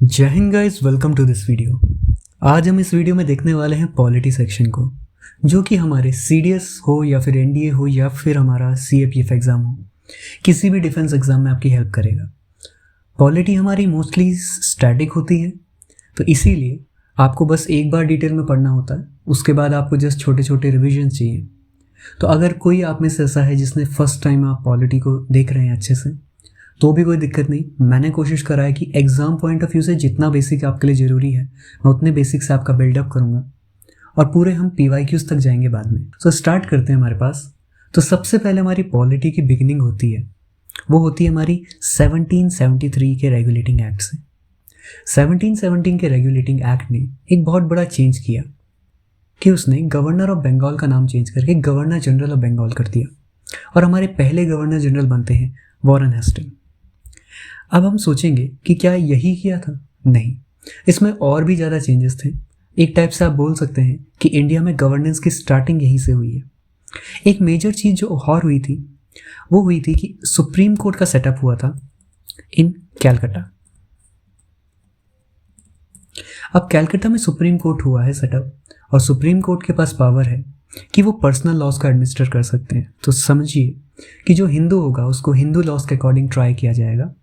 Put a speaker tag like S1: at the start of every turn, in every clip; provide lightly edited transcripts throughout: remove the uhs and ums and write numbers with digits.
S1: जय हिंद guys, welcome to this video. आज हम इस वीडियो में देखने वाले हैं पॉलिटी सेक्शन को, जो कि हमारे सीडीएस हो या फिर एनडीए हो या फिर हमारा सीएपीएफ एग्ज़ाम हो, किसी भी डिफेंस एग्ज़ाम में आपकी हेल्प करेगा। पॉलिटी हमारी मोस्टली स्टैटिक होती है, तो इसीलिए आपको बस एक बार डिटेल में पढ़ना होता है, उसके बाद आपको जस्ट छोटे छोटे रिविजन चाहिए। तो अगर कोई आप में से ऐसा है जिसने फर्स्ट टाइम आप पॉलिटी को देख रहे हैं अच्छे से, तो भी कोई दिक्कत नहीं। मैंने कोशिश करा है कि एग्ज़ाम पॉइंट ऑफ व्यू से जितना बेसिक आपके लिए ज़रूरी है, मैं उतने बेसिक से आपका बिल्डअप करूँगा और पूरे हम PYQs तक जाएंगे बाद में। सो स्टार्ट करते हैं हमारे पास। तो सबसे पहले हमारी पॉलिटी की बिगिनिंग होती है, वो होती है हमारी 1773 के रेगुलेटिंग एक्ट से। 1717 के रेगुलेटिंग एक्ट ने एक बहुत बड़ा चेंज किया कि उसने गवर्नर ऑफ बंगाल का नाम चेंज करके गवर्नर जनरल ऑफ बंगाल कर दिया, और हमारे पहले गवर्नर जनरल बनते हैं वॉरेन हेस्टिंग। अब हम सोचेंगे कि क्या यही किया था? नहीं, इसमें और भी ज़्यादा चेंजेस थे। एक टाइप से आप बोल सकते हैं कि इंडिया में गवर्नेंस की स्टार्टिंग यहीं से हुई है। एक मेजर चीज़ जो और हुई थी, वो हुई थी कि सुप्रीम कोर्ट का सेटअप हुआ था इन कैलकाटा। अब कैलकाटा में सुप्रीम कोर्ट हुआ है सेटअप, और सुप्रीम कोर्ट के पास पावर है कि वो पर्सनल लॉज को एडमिनिस्टर कर सकते हैं। तो समझिए कि जो हिंदू होगा उसको हिंदू लॉज के अकॉर्डिंग ट्राई किया जाएगा,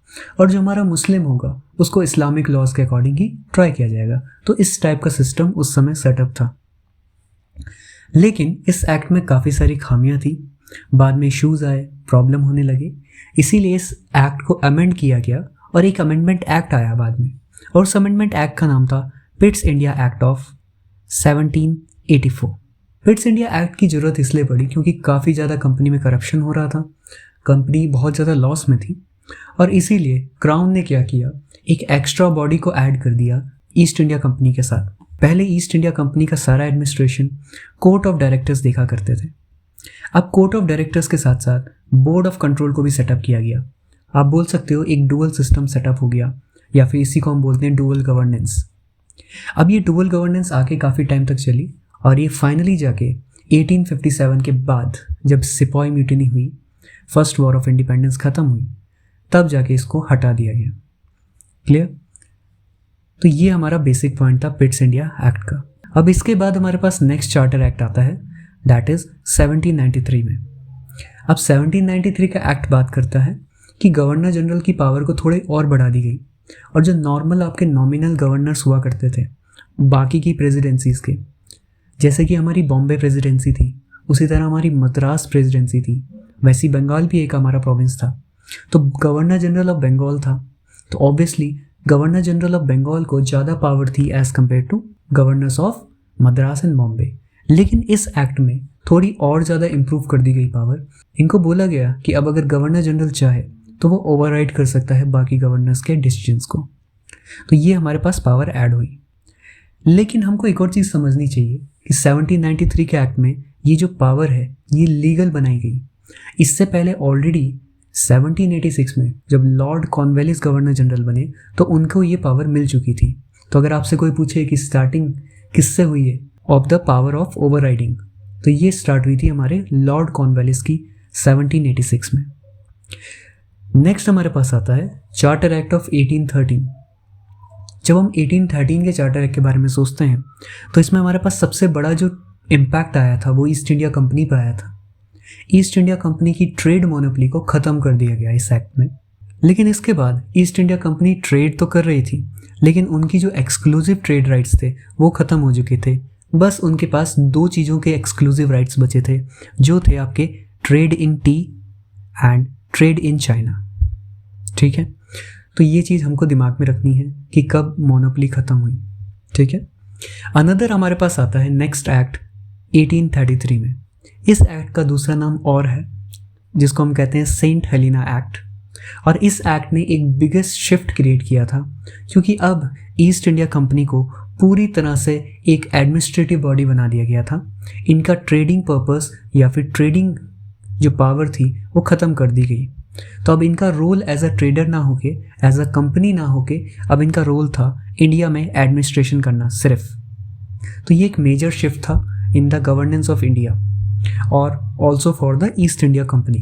S1: और जो हमारा मुस्लिम होगा उसको इस्लामिक लॉज के अकॉर्डिंग ही ट्राई किया जाएगा। तो इस टाइप का सिस्टम उस समय सेटअप था। लेकिन इस एक्ट में काफ़ी सारी खामियां थी, बाद में इश्यूज़ आए, प्रॉब्लम होने लगे, इसीलिए इस एक्ट को अमेंड किया गया और एक अमेंडमेंट एक्ट आया बाद में, और उस अमेंडमेंट एक्ट का नाम था Pitt's India act of 1784। Pitt's India act की ज़रूरत इसलिए पड़ी क्योंकि काफ़ी ज़्यादा कंपनी में करप्शन हो रहा था, कंपनी बहुत ज़्यादा लॉस में थी, और इसीलिए क्राउन ने क्या किया, एक एक्स्ट्रा बॉडी को ऐड कर दिया ईस्ट इंडिया कंपनी के साथ। पहले ईस्ट इंडिया कंपनी का सारा एडमिनिस्ट्रेशन कोर्ट ऑफ डायरेक्टर्स देखा करते थे। अब कोर्ट ऑफ डायरेक्टर्स के साथ साथ बोर्ड ऑफ कंट्रोल को भी सेटअप किया गया। आप बोल सकते हो एक डुअल सिस्टम सेटअप हो गया, या फिर इसी को हम बोलते हैं डुअल गवर्नेंस। अब ये डुअल गवर्नेंस आके काफ़ी टाइम तक चली, और ये फाइनली जाके 1857 के बाद जब सिपाही म्यूटिनी हुई, फर्स्ट वॉर ऑफ इंडिपेंडेंस ख़त्म हुई, तब जाके इसको हटा दिया गया। क्लियर? तो ये हमारा बेसिक पॉइंट था पिट्स इंडिया एक्ट का। अब इसके बाद हमारे पास नेक्स्ट चार्टर एक्ट आता है, दैट इज़ 1793 में। अब 1793 का एक्ट बात करता है कि गवर्नर जनरल की पावर को थोड़ी और बढ़ा दी गई, और जो नॉर्मल आपके नॉमिनल गवर्नर्स हुआ करते थे बाकी की प्रेसिडेंसीज़ के, जैसे कि हमारी बॉम्बे प्रेसिडेंसी थी, उसी तरह हमारी मद्रास प्रेसिडेंसी थी, वैसी बंगाल भी एक हमारा प्रोविंस था। तो गवर्नर जनरल ऑफ बंगाल था, तो obviously governor general of Bengal को ज़्यादा पावर थी as compared to governors of Madras and Bombay. लेकिन इस एक्ट में थोड़ी और ज़्यादा इम्प्रूव कर दी गई पावर। इनको बोला गया कि अब अगर गवर्नर जनरल चाहे तो वो ओवरराइड कर सकता है बाकी गवर्नर्स के डिसीजंस को। तो ये हमारे पास पावर ऐड हुई। लेकिन हमको एक और चीज़ समझनी चाहिए कि 1793 के एक्ट में ये जो पावर है ये लीगल बनाई गई। इससे पहले ऑलरेडी 1786 में जब लॉर्ड कॉर्नवालिस गवर्नर जनरल बने तो उनको ये पावर मिल चुकी थी। तो अगर आपसे कोई पूछे कि स्टार्टिंग किससे हुई है of the power of overriding, तो ये स्टार्ट हुई थी हमारे लॉर्ड कॉर्नवालिस की 1786 में। नेक्स्ट हमारे पास आता है चार्टर एक्ट ऑफ 1813। जब हम 1813 के चार्टर एक्ट के बारे में सोचते हैं तो इसमें हमारे पास सबसे बड़ा जो इम्पैक्ट आया था वो ईस्ट इंडिया कंपनी पर आया था। ईस्ट इंडिया कंपनी की ट्रेड मोनोपोली को ख़त्म कर दिया गया इस एक्ट में। लेकिन इसके बाद ईस्ट इंडिया कंपनी ट्रेड तो कर रही थी, लेकिन उनकी जो एक्सक्लूसिव ट्रेड राइट्स थे वो ख़त्म हो चुके थे। बस उनके पास दो चीज़ों के एक्सक्लूसिव राइट्स बचे थे, जो थे आपके trade in T and trade in China. ठीक है, तो ये चीज़ हमको दिमाग में रखनी है कि कब मोनोपोली ख़त्म हुई। ठीक है, अनदर हमारे पास आता है नेक्स्ट एक्ट 1833 में। इस एक्ट का दूसरा नाम और है, जिसको हम कहते हैं सेंट हेलेना एक्ट। और इस एक्ट ने एक बिगेस्ट शिफ्ट क्रिएट किया था, क्योंकि अब ईस्ट इंडिया कंपनी को पूरी तरह से एक एडमिनिस्ट्रेटिव बॉडी बना दिया गया था। इनका ट्रेडिंग पर्पस या फिर ट्रेडिंग जो पावर थी वो ख़त्म कर दी गई। तो अब इनका रोल एज अ ट्रेडर ना होके, एज अ कंपनी ना होके, अब इनका रोल था इंडिया में एडमिनिस्ट्रेशन करना सिर्फ। तो ये एक मेजर शिफ्ट था in the governance of India और also for the East India Company.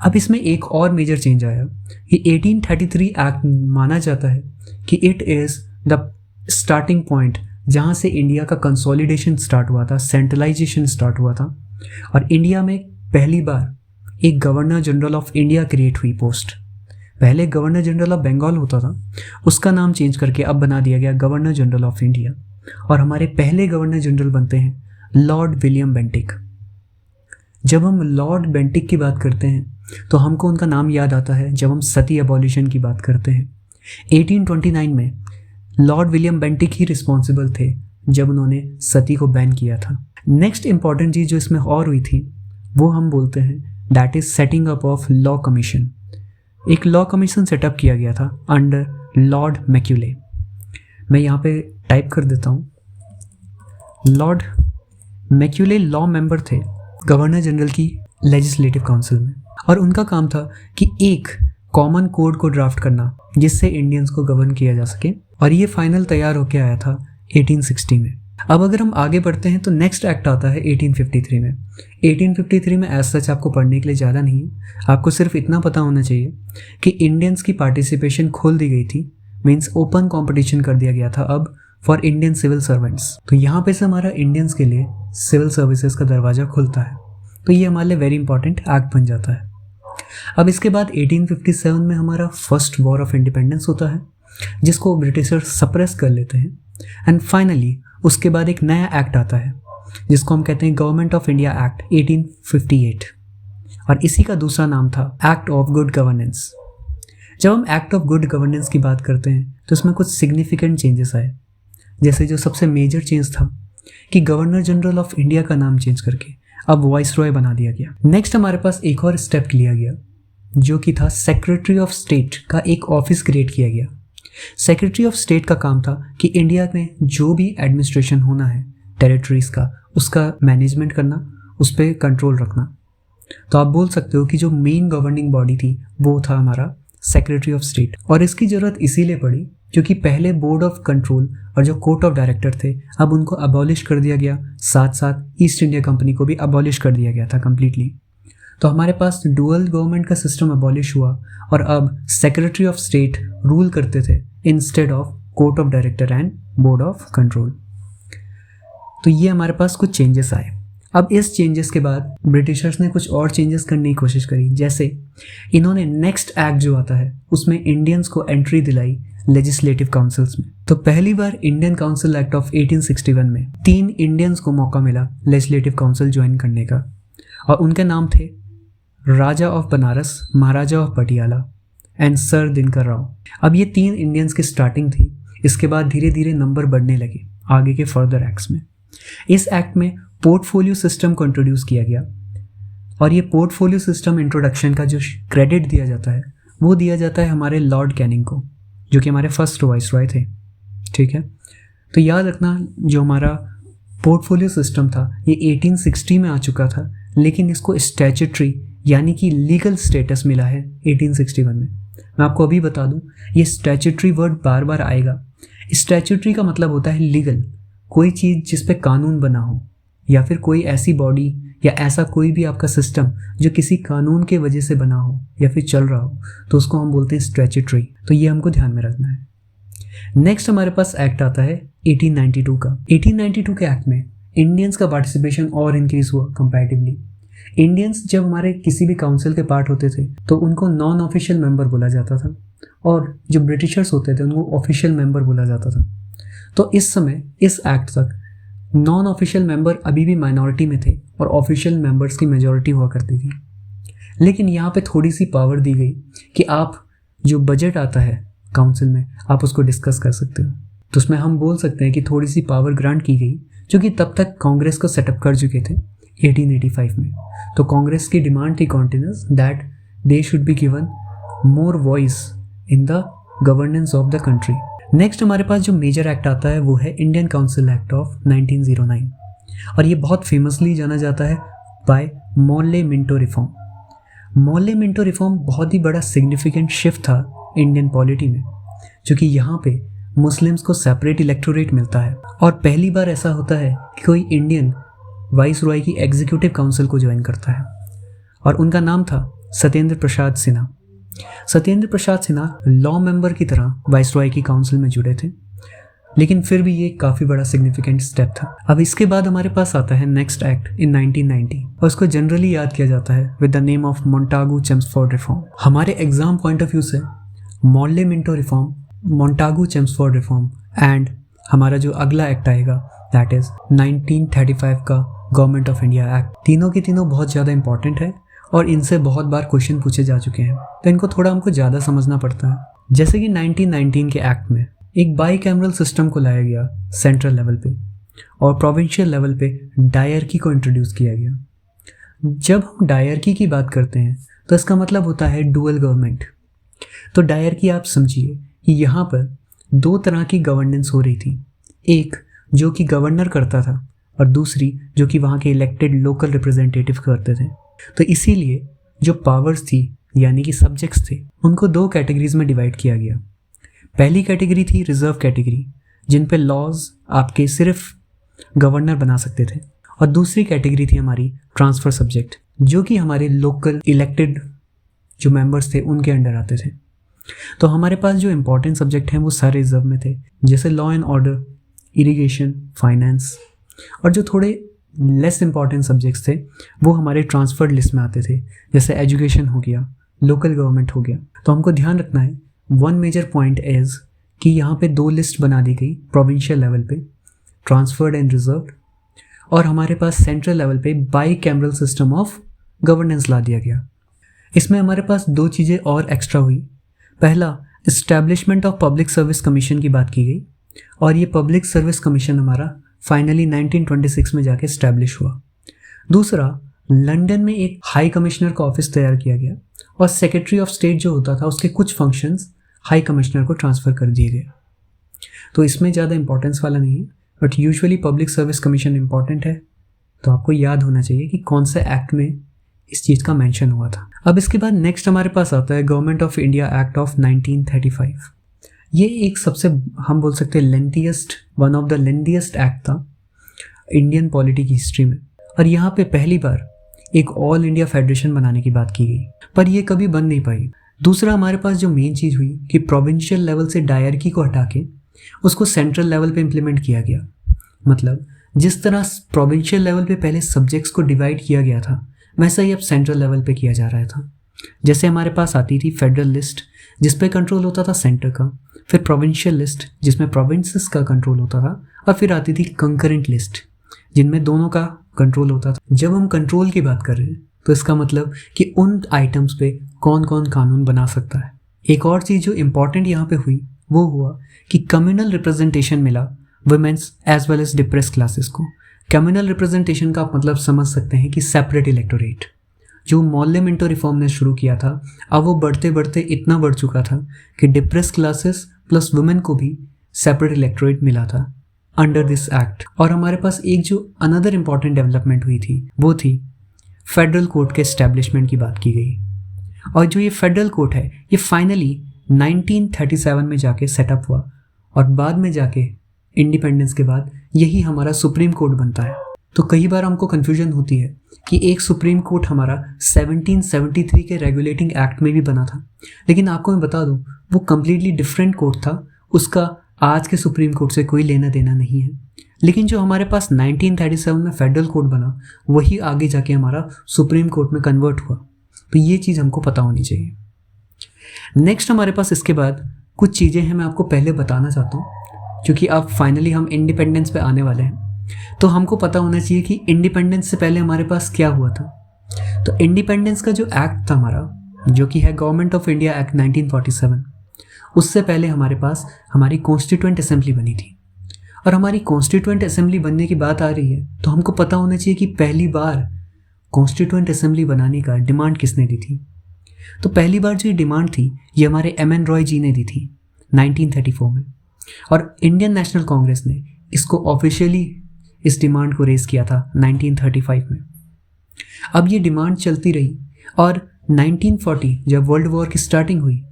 S1: अब इसमें एक और मेजर चेंज आया कि 1833 एक्ट माना जाता है कि it is the starting point जहाँ से इंडिया का कंसोलिडेशन स्टार्ट हुआ था, सेंट्रलाइजेशन स्टार्ट हुआ था और इंडिया में पहली बार एक governor general of India create हुई पोस्ट। पहले गवर्नर जनरल ऑफ बंगाल होता था, उसका नाम चेंज करके अब बना दिया गया गवर्नर जनरल ऑफ इंडिया और हमारे पहले गवर्नर जनरल बनते हैं लॉर्ड विलियम बेंटिक। जब हम लॉर्ड बेंटिक की बात करते हैं तो हमको उनका नाम याद आता है जब हम सती एबॉलिशन की बात करते हैं। 1829 में लॉर्ड विलियम बेंटिक ही रिस्पॉन्सिबल थे जब उन्होंने सती को बैन किया था। नेक्स्ट इंपॉर्टेंट चीज़ जो इसमें और हुई थी वो हम बोलते हैं that is setting up of law commission. एक लॉ कमीशन सेटअप किया गया था अंडर लॉर्ड मैक्यूले। मैं यहाँ पे टाइप कर देता हूँ। लॉर्ड मैक्यूले लॉ मेंबर थे गवर्नर जनरल की लेजिस्लेटिव काउंसिल में और उनका काम था कि एक कॉमन कोड को ड्राफ्ट करना जिससे इंडियंस को गवर्न किया जा सके और ये फाइनल तैयार होकर आया था 1860 में। अब अगर हम आगे बढ़ते हैं तो नेक्स्ट एक्ट आता है 1853 में। 1853 में एज सच आपको पढ़ने के लिए ज़्यादा नहीं है, आपको सिर्फ इतना पता होना चाहिए कि इंडियंस की पार्टिसिपेशन खोल दी गई थी, मीन्स ओपन कंपटीशन कर दिया गया था अब फॉर इंडियन सिविल सर्वेंट्स। तो यहाँ पे से हमारा इंडियंस के लिए सिविल सर्विसेज का दरवाज़ा खुलता है, तो ये हमारे लिए वेरी इंपॉर्टेंट एक्ट बन जाता है। अब इसके बाद 1857 में हमारा फर्स्ट वॉर ऑफ इंडिपेंडेंस होता है जिसको ब्रिटिशर्स सप्रेस कर लेते हैं एंड फाइनली उसके बाद एक नया एक्ट आता है जिसको हम कहते हैं गवर्नमेंट ऑफ इंडिया एक्ट 1858 और इसी का दूसरा नाम था एक्ट ऑफ गुड गवर्नेंस। जब हम एक्ट ऑफ गुड गवर्नेंस की बात करते हैं तो इसमें कुछ सिग्निफिकेंट चेंजेस आए, जैसे जो सबसे मेजर चेंज था कि गवर्नर जनरल ऑफ इंडिया का नाम चेंज करके अब वाइसरॉय बना दिया गया। नेक्स्ट हमारे पास एक और स्टेप लिया गया जो कि था सेक्रेटरी ऑफ स्टेट का एक ऑफिस क्रिएट किया गया। सेक्रेटरी ऑफ स्टेट का काम था कि इंडिया में जो भी एडमिनिस्ट्रेशन होना है टेरिटरीज का, उसका मैनेजमेंट करना, उस पर कंट्रोल रखना। तो आप बोल सकते हो कि जो मेन गवर्निंग बॉडी थी वो था हमारा सेक्रेटरी ऑफ स्टेट और इसकी ज़रूरत इसीलिए पड़ी क्योंकि पहले बोर्ड ऑफ कंट्रोल और जो कोर्ट ऑफ डायरेक्टर थे अब उनको अबॉलिश कर दिया गया, साथ साथ ईस्ट इंडिया कंपनी को भी अबॉलिश कर दिया गया था कम्प्लीटली। तो हमारे पास डुअल गवर्नमेंट का सिस्टम अबॉलिश हुआ और अब सेक्रेटरी ऑफ स्टेट रूल करते थे instead of court of director and board of control. तो ये हमारे पास कुछ चेंजेस आए। अब इस चेंजेस के बाद ब्रिटिशर्स ने कुछ और चेंजेस करने की कोशिश करी, जैसे इन्होंने नेक्स्ट एक्ट जो आता है उसमें इंडियंस को एंट्री दिलाई लेजिस्लेटिव काउंसिल्स में। तो पहली बार इंडियन काउंसिल एक्ट ऑफ 1861 में 3 इंडियंस को मौका मिला लेजिस्लेटिव काउंसिल ज्वाइन करने का और उनके नाम थे Raja of Banaras, Maharaja of Patiala and sir Dinkar Rao. अब ये 3 इंडियंस की स्टार्टिंग थी, इसके बाद धीरे धीरे नंबर बढ़ने लगे आगे के फर्दर एक्ट्स में। इस एक्ट में पोर्टफोलियो सिस्टम को इंट्रोड्यूस किया गया और ये पोर्टफोलियो सिस्टम इंट्रोडक्शन का जो क्रेडिट दिया जाता है वो दिया जाता है हमारे लॉर्ड कैनिंग को, जो कि हमारे फर्स्ट वाइसरॉय थे। ठीक है, तो याद रखना जो हमारा पोर्टफोलियो सिस्टम था ये 1860 में आ चुका था, लेकिन इसको स्टैट्यूटरी यानी कि लीगल स्टेटस मिला है 1861 में। मैं आपको अभी बता दूं, ये स्टैट्यूटरी वर्ड बार बार आएगा। स्टैट्यूटरी का मतलब होता है लीगल, कोई चीज़ जिस पे कानून बना हो या फिर कोई ऐसी बॉडी या ऐसा कोई भी आपका सिस्टम जो किसी कानून के वजह से बना हो या फिर चल रहा हो, तो उसको हम बोलते हैं स्टैट्यूटरी। तो ये हमको ध्यान में रखना है। नेक्स्ट हमारे पास एक्ट आता है 1892 का। 1892 के एक्ट में इंडियंस का पार्टिसिपेशन और इंक्रीज हुआ कंपैरेटिवली। इंडियंस जब हमारे किसी भी काउंसिल के पार्ट होते थे तो उनको नॉन ऑफिशियल मेंबर बोला जाता था और जो ब्रिटिशर्स होते थे उनको ऑफिशियल मेंबर बोला जाता था। तो इस समय इस एक्ट तक नॉन ऑफिशियल मेंबर अभी भी माइनॉरिटी में थे और ऑफिशियल मेंबर्स की मेजॉरिटी हुआ करती थी। लेकिन यहाँ पे थोड़ी सी पावर दी गई कि आप जो बजट आता है काउंसिल में आप उसको डिस्कस कर सकते हो। तो उसमें हम बोल सकते हैं कि थोड़ी सी पावर ग्रांट की गई, जो कि तब तक कांग्रेस को सेटअप कर चुके थे 1885 में। तो कांग्रेस की डिमांड थी continuous that they should be given more voice in the governance of the country. Next हमारे पास जो मेजर एक्ट आता है वो है इंडियन काउंसिल एक्ट ऑफ 1909 और ये बहुत फेमसली जाना जाता है by Morley Minto reform. Morley Minto reform बहुत ही बड़ा सिग्निफिकेंट शिफ्ट था इंडियन पॉलिटी में, क्योंकि यहाँ पे मुस्लिम्स को सेपरेट इलेक्टोरेट मिलता है और पहली बार ऐसा होता है कि कोई इंडियन वाइस रॉय की एग्जीक्यूटिव काउंसिल को ज्वाइन करता है और उनका नाम था सत्येंद्र प्रसाद सिन्हा। सत्येंद्र प्रसाद सिन्हा लॉ मेंबर की तरह वाइसरॉय की काउंसिल में जुड़े थे, लेकिन फिर भी ये काफ़ी बड़ा सिग्निफिकेंट स्टेप था। अब इसके बाद हमारे पास आता है नेक्स्ट एक्ट इन 1990 और उसको जनरली याद किया जाता है with the name of Montagu-Chelmsford reform. हमारे एग्जाम पॉइंट ऑफ व्यू से Morley Minto reform, Montagu-Chelmsford reform and हमारा जो अगला एक्ट आएगा दैट इज 1935 का गवर्नमेंट ऑफ इंडिया एक्ट, तीनों की तीनों बहुत ज़्यादा इंपॉर्टेंट है और इनसे बहुत बार क्वेश्चन पूछे जा चुके हैं, तो इनको थोड़ा हमको ज़्यादा समझना पड़ता है। जैसे कि 1919 के एक्ट में एक बाई कैमरल सिस्टम को लाया गया सेंट्रल लेवल पे और प्रोविंशियल लेवल पे डायरकी को इंट्रोड्यूस किया गया। जब हम डायरकी की बात करते हैं तो इसका मतलब होता है डुअल गवर्नमेंट। तो डायरकी आप समझिए कि यहाँ पर दो तरह की गवर्नेंस हो रही थी, एक जो कि गवर्नर करता था और दूसरी जो कि वहाँ के इलेक्टेड लोकल रिप्रेजेंटेटिव करते थे। तो इसीलिए जो पावर्स थी यानी कि सब्जेक्ट्स थे उनको दो कैटेगरीज में डिवाइड किया गया। पहली कैटेगरी थी रिजर्व कैटेगरी, जिन पे लॉज आपके सिर्फ गवर्नर बना सकते थे, और दूसरी कैटेगरी थी हमारी ट्रांसफ़र सब्जेक्ट, जो कि हमारे लोकल इलेक्टेड जो मेंबर्स थे उनके अंडर आते थे। तो हमारे पास जो इम्पोर्टेंट सब्जेक्ट हैं वो सारे रिजर्व में थे, जैसे law and order, irrigation, finance, और जो थोड़े लेस इंपॉर्टेंट सब्जेक्ट्स थे वो हमारे ट्रांसफर्ड लिस्ट में आते थे, जैसे एजुकेशन हो गया, लोकल गवर्नमेंट हो गया। तो हमको ध्यान रखना है वन मेजर पॉइंट इज कि यहाँ पे दो लिस्ट बना दी गई प्रोविंशियल लेवल पे, ट्रांसफर्ड एंड रिजर्व्ड, और हमारे पास सेंट्रल लेवल पे bicameral system of governance ला दिया गया। इसमें हमारे पास दो चीज़ें और एक्स्ट्रा हुई। पहला, establishment of public service commission की बात की गई और ये पब्लिक सर्विस कमीशन हमारा फाइनली 1926 में जाके इस्टेब्लिश हुआ। दूसरा, लंदन में एक हाई कमिश्नर का ऑफिस तैयार किया गया और सेक्रेटरी ऑफ स्टेट जो होता था उसके कुछ फंक्शंस हाई कमिश्नर को ट्रांसफ़र कर दिए गए। तो इसमें ज़्यादा इंपॉर्टेंस वाला नहीं है, but usually public service commission important है, तो आपको याद होना चाहिए कि कौन से एक्ट में इस चीज़ का मेंशन हुआ था। अब इसके बाद नेक्स्ट हमारे पास आता है government of India act of 1935। ये एक सबसे हम बोल सकते हैं lengthiest, one of the lengthiest act था इंडियन पॉलिटी की हिस्ट्री में, और यहाँ पे पहली बार एक ऑल इंडिया फेडरेशन बनाने की बात की गई, पर ये कभी बन नहीं पाई। दूसरा, हमारे पास जो मेन चीज़ हुई कि प्रोविंशियल लेवल से डायरकी को हटा के उसको सेंट्रल लेवल पे इम्प्लीमेंट किया गया। मतलब जिस तरह प्रोविंशियल लेवल पे पहले सब्जेक्ट्स को डिवाइड किया गया था वैसा ही अब सेंट्रल लेवल पे किया जा रहा था। जैसे हमारे पास आती थी फेडरल लिस्ट जिस पे कंट्रोल होता था सेंटर का, फिर प्रोविंशियल लिस्ट जिसमें प्रोविंसेस का कंट्रोल होता था, और फिर आती थी कंकरेंट लिस्ट जिनमें दोनों का कंट्रोल होता था। जब हम कंट्रोल की बात कर रहे हैं तो इसका मतलब कि उन आइटम्स पे कौन कौन कानून बना सकता है। एक और चीज़ जो इम्पॉर्टेंट यहाँ पे हुई वो हुआ कि कम्युनल रिप्रेजेंटेशन मिला women's as well as depressed classes को। कम्युनल रिप्रेजेंटेशन का आप मतलब समझ सकते हैं कि सेपरेट इलेक्टोरेट, जो मॉर्ले मिंटो रिफॉर्म ने शुरू किया था, अब वो बढ़ते बढ़ते इतना बढ़ चुका था कि डिप्रेस क्लासेस प्लस वुमेन को भी सेपरेट इलेक्टोरेट मिला था अंडर दिस एक्ट। और हमारे पास एक जो अनदर इम्पॉर्टेंट डेवलपमेंट हुई थी वो थी फेडरल कोर्ट के एस्टेब्लिशमेंट की बात की गई। और जो ये फेडरल कोर्ट है ये फाइनली 1937 में जाके सेटअप हुआ और बाद में जाके इंडिपेंडेंस के बाद यही हमारा सुप्रीम कोर्ट बनता है। तो कई बार हमको कन्फ्यूजन होती है कि एक सुप्रीम कोर्ट हमारा 1773 के रेगुलेटिंग एक्ट में भी बना था, लेकिन आपको मैं बता दूं वो कम्प्लीटली डिफरेंट कोर्ट था, उसका आज के सुप्रीम कोर्ट से कोई लेना देना नहीं है। लेकिन जो हमारे पास 1937 में फेडरल कोर्ट बना वही आगे जाके हमारा सुप्रीम कोर्ट में कन्वर्ट हुआ। तो ये चीज़ हमको पता होनी चाहिए। नेक्स्ट हमारे पास इसके बाद कुछ चीज़ें हैं मैं आपको पहले बताना चाहता हूँ, क्योंकि अब फाइनली हम इंडिपेंडेंस पे आने वाले हैं तो हमको पता होना चाहिए कि इंडिपेंडेंस से पहले हमारे पास क्या हुआ था। तो इंडिपेंडेंस का जो एक्ट था हमारा, जो कि है गवर्नमेंट ऑफ इंडिया एक्ट 1947, उससे पहले हमारे पास हमारी कॉन्स्टिट्यूएंट असेंबली बनी थी। और हमारी कॉन्स्टिट्यूएंट असेंबली बनने की बात आ रही है तो हमको पता होना चाहिए कि पहली बार कॉन्स्टिट्यूएंट असेंबली बनाने का डिमांड किसने दी थी। तो पहली बार जो ये डिमांड थी ये हमारे एम.एन. रॉय जी ने दी थी 1934 में, और इंडियन नेशनल कांग्रेस ने इसको ऑफिशियली इस डिमांड को रेज किया था 1935 में। अब ये डिमांड चलती रही और 1940 जब वर्ल्ड वॉर की स्टार्टिंग हुई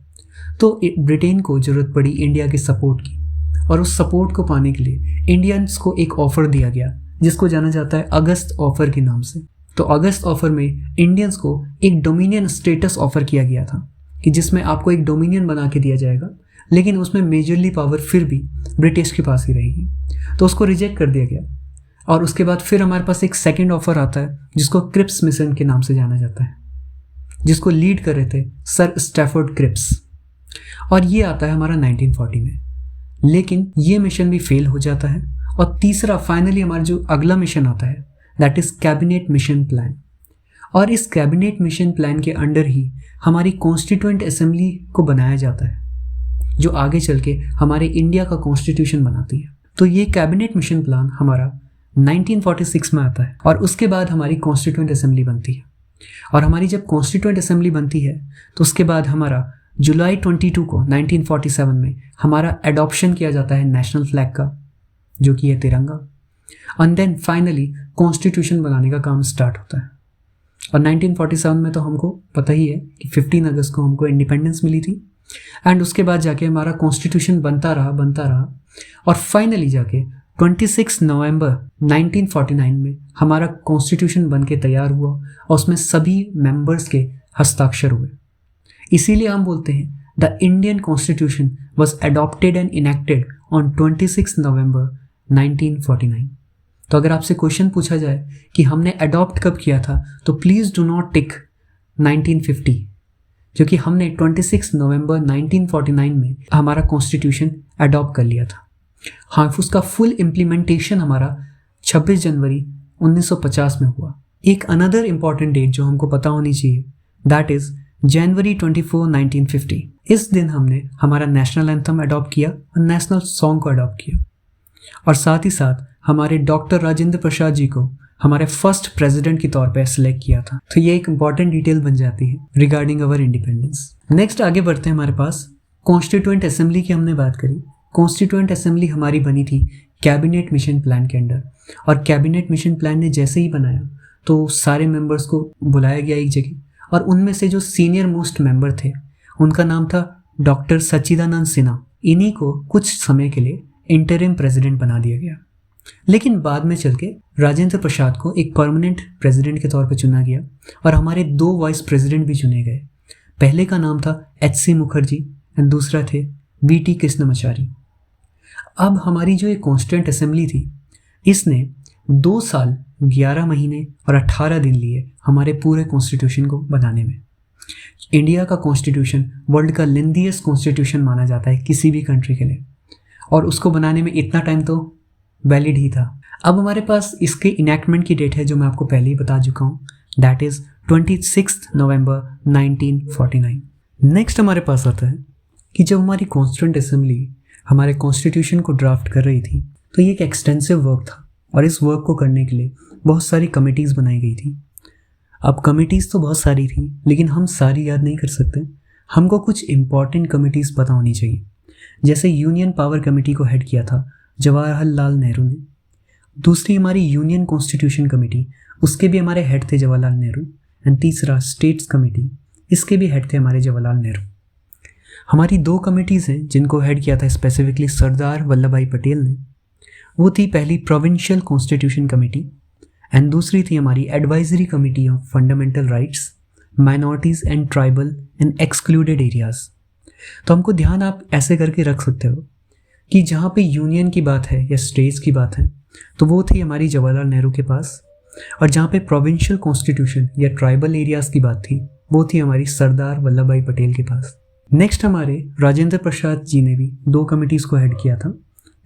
S1: तो ब्रिटेन को ज़रूरत पड़ी इंडिया के सपोर्ट की, और उस सपोर्ट को पाने के लिए इंडियंस को एक ऑफ़र दिया गया जिसको जाना जाता है अगस्त ऑफ़र के नाम से। तो अगस्त ऑफ़र में इंडियंस को एक डोमिनियन स्टेटस ऑफ़र किया गया था कि जिसमें आपको एक डोमिनियन बना के दिया जाएगा, लेकिन उसमें मेजरली पावर फिर भी ब्रिटिश के पास ही रहेगी। तो उसको रिजेक्ट कर दिया गया। और उसके बाद फिर हमारे पास एक सेकेंड ऑफर आता है जिसको क्रिप्स मिशन के नाम से जाना जाता है, जिसको लीड कर रहे थे सर स्टैफोर्ड क्रिप्स। और ये आता है हमारा 1940 में, लेकिन ये मिशन भी फेल हो जाता है। और तीसरा फाइनली हमारा जो अगला मिशन आता है that is cabinet mission plan. और इस कैबिनेट मिशन प्लान के अंडर ही हमारी कॉन्स्टिट्यूएंट असेंबली को बनाया जाता है, जो आगे चल के हमारे इंडिया का कॉन्स्टिट्यूशन बनाती है। तो ये कैबिनेट मिशन प्लान हमारा 1946 में आता है और उसके बाद हमारी कॉन्स्टिट्यूएंट असेंबली बनती है। और हमारी जब कॉन्स्टिट्यूएंट असेंबली बनती है तो उसके बाद हमारा जुलाई 22 को 1947 में हमारा एडॉप्शन किया जाता है नेशनल फ्लैग का, जो कि है तिरंगा। एंड देन फाइनली कॉन्स्टिट्यूशन बनाने का काम स्टार्ट होता है। और 1947 में तो हमको पता ही है कि 15 अगस्त को हमको इंडिपेंडेंस मिली थी। एंड उसके बाद जाके हमारा कॉन्स्टिट्यूशन बनता रहा और फाइनली जाके 26 नवंबर 1949 में हमारा कॉन्स्टिट्यूशन बन के तैयार हुआ और उसमें सभी मेंबर्स के हस्ताक्षर हुए। इसीलिए हम बोलते हैं the Indian constitution was adopted and enacted on 26 नवंबर 1949। तो अगर आपसे क्वेश्चन पूछा जाए कि हमने अडॉप्ट कब किया था, तो प्लीज़ डू नॉट टिक 1950, क्योंकि हमने 26 नवंबर 1949 में हमारा कॉन्स्टिट्यूशन अडॉप्ट कर लिया था। हाँ, उसका फुल इम्प्लीमेंटेशन हमारा 26 जनवरी 1950 में हुआ। एक अनदर इम्पॉर्टेंट डेट जो हमको पता होनी चाहिए दैट इज़ जनवरी 24, 1950। इस दिन हमने हमारा नेशनल एंथम अडॉप्ट किया और नेशनल सॉन्ग को अडॉप्ट किया। और साथ ही साथ हमारे डॉक्टर राजेंद्र प्रसाद जी को हमारे फर्स्ट प्रेसिडेंट के तौर पर सिलेक्ट किया था। तो ये एक इंपॉर्टेंट डिटेल बन जाती है रिगार्डिंग अवर इंडिपेंडेंस। नेक्स्ट आगे बढ़ते हैं। हमारे पास कॉन्स्टिट्यूएंट असेंबली की हमने बात करी। कॉन्स्टिट्यूएंट असेंबली हमारी बनी थी कैबिनेट मिशन प्लान के अंडर। और कैबिनेट मिशन प्लान ने जैसे ही बनाया तो सारे मेंबर्स को बुलाया गया एक जगह, और उनमें से जो सीनियर मोस्ट मेंबर थे उनका नाम था डॉक्टर सच्चिदानंद सिन्हा। इन्हीं को कुछ समय के लिए इंटरिम प्रेसिडेंट बना दिया गया, लेकिन बाद में चल के राजेंद्र प्रसाद को एक परमानेंट प्रेसिडेंट के तौर पर चुना गया और हमारे 2 वाइस प्रेसिडेंट भी चुने गए। पहले का नाम था एच.सी. मुखर्जी एंड दूसरा थे वी.टी. कृष्णमाचारी। अब हमारी जो एक कॉन्स्टिट्यूएंट असेंबली थी, इसने 2 साल 11 महीने और 18 दिन लिए हमारे पूरे कॉन्स्टिट्यूशन को बनाने में। इंडिया का कॉन्स्टिट्यूशन वर्ल्ड का लेंथीएस्ट कॉन्स्टिट्यूशन माना जाता है किसी भी कंट्री के लिए, और उसको बनाने में इतना टाइम तो वैलिड ही था। अब हमारे पास इसके इनैक्टमेंट की डेट है जो मैं आपको पहले ही बता चुका हूँ, दैट इज़ 26 नवंबर 1949। नेक्स्ट हमारे पास आता है कि जब हमारी कॉन्स्टिट्यूएंट असेंबली हमारे कॉन्स्टिट्यूशन को ड्राफ्ट कर रही थी तो ये एक एक्सटेंसिव वर्क था, और इस वर्क को करने के लिए बहुत सारी कमिटीज़ बनाई गई थी। अब कमिटीज़ तो बहुत सारी थी, लेकिन हम सारी याद नहीं कर सकते। हमको कुछ इंपॉर्टेंट कमिटीज़ पता होनी चाहिए। जैसे यूनियन पावर कमेटी को हेड किया था जवाहरलाल नेहरू ने। दूसरी हमारी यूनियन कॉन्स्टिट्यूशन कमेटी, उसके भी हमारे हेड थे जवाहरलाल नेहरू। एंड तीसरा स्टेट्स कमेटी, इसके भी हेड थे हमारे जवाहरलाल नेहरू। हमारी 2 कमेटीज़ हैं जिनको हेड किया था स्पेसिफिकली सरदार वल्लभ भाई पटेल ने। वो थी पहली प्रोविंशियल कॉन्स्टिट्यूशन कमेटी एंड दूसरी थी हमारी advisory committee of fundamental rights, minorities and tribal and excluded areas. तो हमको ध्यान आप ऐसे करके रख सकते हो कि जहाँ पे यूनियन की बात है या स्टेट्स की बात है तो वो थी हमारी जवाहरलाल नेहरू के पास, और जहाँ पे प्रोविंशियल कॉन्स्टिट्यूशन या ट्राइबल एरियाज़ की बात थी वो थी हमारी सरदार वल्लभ भाई पटेल के पास। नेक्स्ट हमारे राजेंद्र प्रसाद जी ने भी 2 कमिटीज़ को हेड किया था।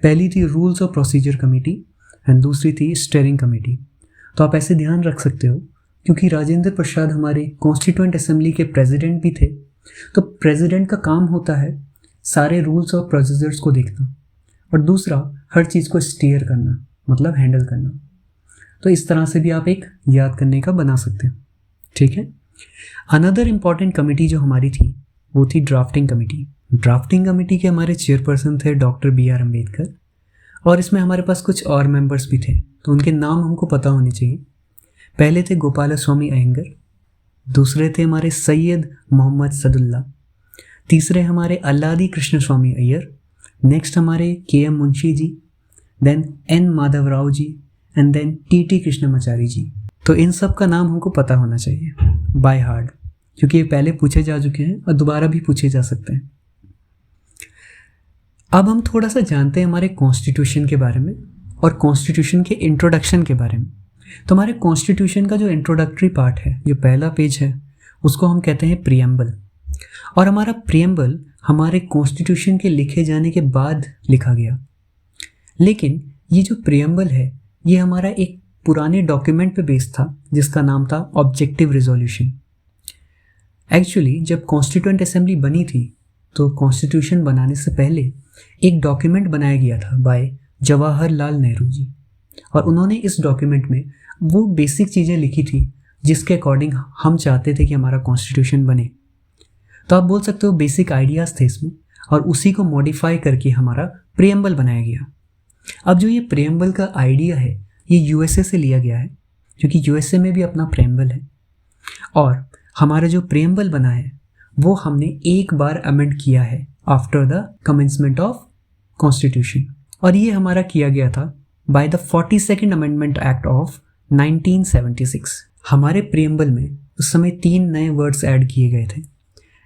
S1: पहली थी rules of procedure committee and दूसरी थी स्टीयरिंग कमेटी। तो आप ऐसे ध्यान रख सकते हो क्योंकि राजेंद्र प्रसाद हमारे कॉन्स्टिट्यूएंट असेंबली के प्रेसिडेंट भी थे, तो प्रेसिडेंट का काम होता है सारे रूल्स और प्रोसीजर्स को देखना, और दूसरा हर चीज़ को स्टीयर करना, मतलब हैंडल करना। तो इस तरह से भी आप एक याद करने का बना सकते हो, ठीक है। अनदर इम्पॉर्टेंट कमेटी जो हमारी थी वो थी ड्राफ्टिंग कमेटी। ड्राफ्टिंग कमेटी के हमारे चेयरपर्सन थे डॉक्टर B.R. अम्बेडकर, और इसमें हमारे पास कुछ और मेंबर्स भी थे, तो उनके नाम हमको पता होने चाहिए। पहले थे गोपाल स्वामी अयंगर, दूसरे थे हमारे सैयद मोहम्मद सदुल्ला, तीसरे हमारे अल्लादी कृष्ण स्वामी अय्यर, नेक्स्ट हमारे K.M. Munshi ji, then N. Madhavrao ji and then T.T. Krishnamachari ji. तो इन सब का नाम हमको पता होना चाहिए बाय हार्ट, क्योंकि ये पहले पूछे जा चुके हैं और दोबारा भी पूछे जा सकते हैं। अब हम थोड़ा सा जानते हैं हमारे कॉन्स्टिट्यूशन के बारे में और कॉन्स्टिट्यूशन के इंट्रोडक्शन के बारे में। तो हमारे कॉन्स्टिट्यूशन का जो इंट्रोडक्टरी पार्ट है, जो पहला पेज है, उसको हम कहते हैं प्रियम्बल। और हमारा प्रियम्बल हमारे कॉन्स्टिट्यूशन के लिखे जाने के बाद लिखा गया। लेकिन ये जो प्रियम्बल है ये हमारा एक पुराने डॉक्यूमेंट पे बेस्ड था जिसका नाम था ऑब्जेक्टिव रिजोल्यूशन। एक्चुअली जब कॉन्स्टिट्यूएंट असेंबली बनी थी तो कॉन्स्टिट्यूशन बनाने से पहले एक डॉक्यूमेंट बनाया गया था बाय जवाहरलाल नेहरू जी, और उन्होंने इस डॉक्यूमेंट में वो बेसिक चीज़ें लिखी थी जिसके अकॉर्डिंग हम चाहते थे कि हमारा कॉन्स्टिट्यूशन बने। तो आप बोल सकते हो बेसिक आइडियाज़ थे इसमें, और उसी को मॉडिफाई करके हमारा प्रियम्बल बनाया गया। अब जो ये प्रियम्बल का आइडिया है ये यूएसए से लिया गया है, क्योंकि यूएसए में भी अपना प्रियम्बल है। और हमारा जो प्रियम्बल बना है वो हमने एक बार अमेंड किया है after the commencement of constitution, और ये हमारा किया गया था by the 42nd amendment act of 1976। हमारे प्रियम्बल में उस समय 3 नए वर्ड्स ऐड किए गए थे।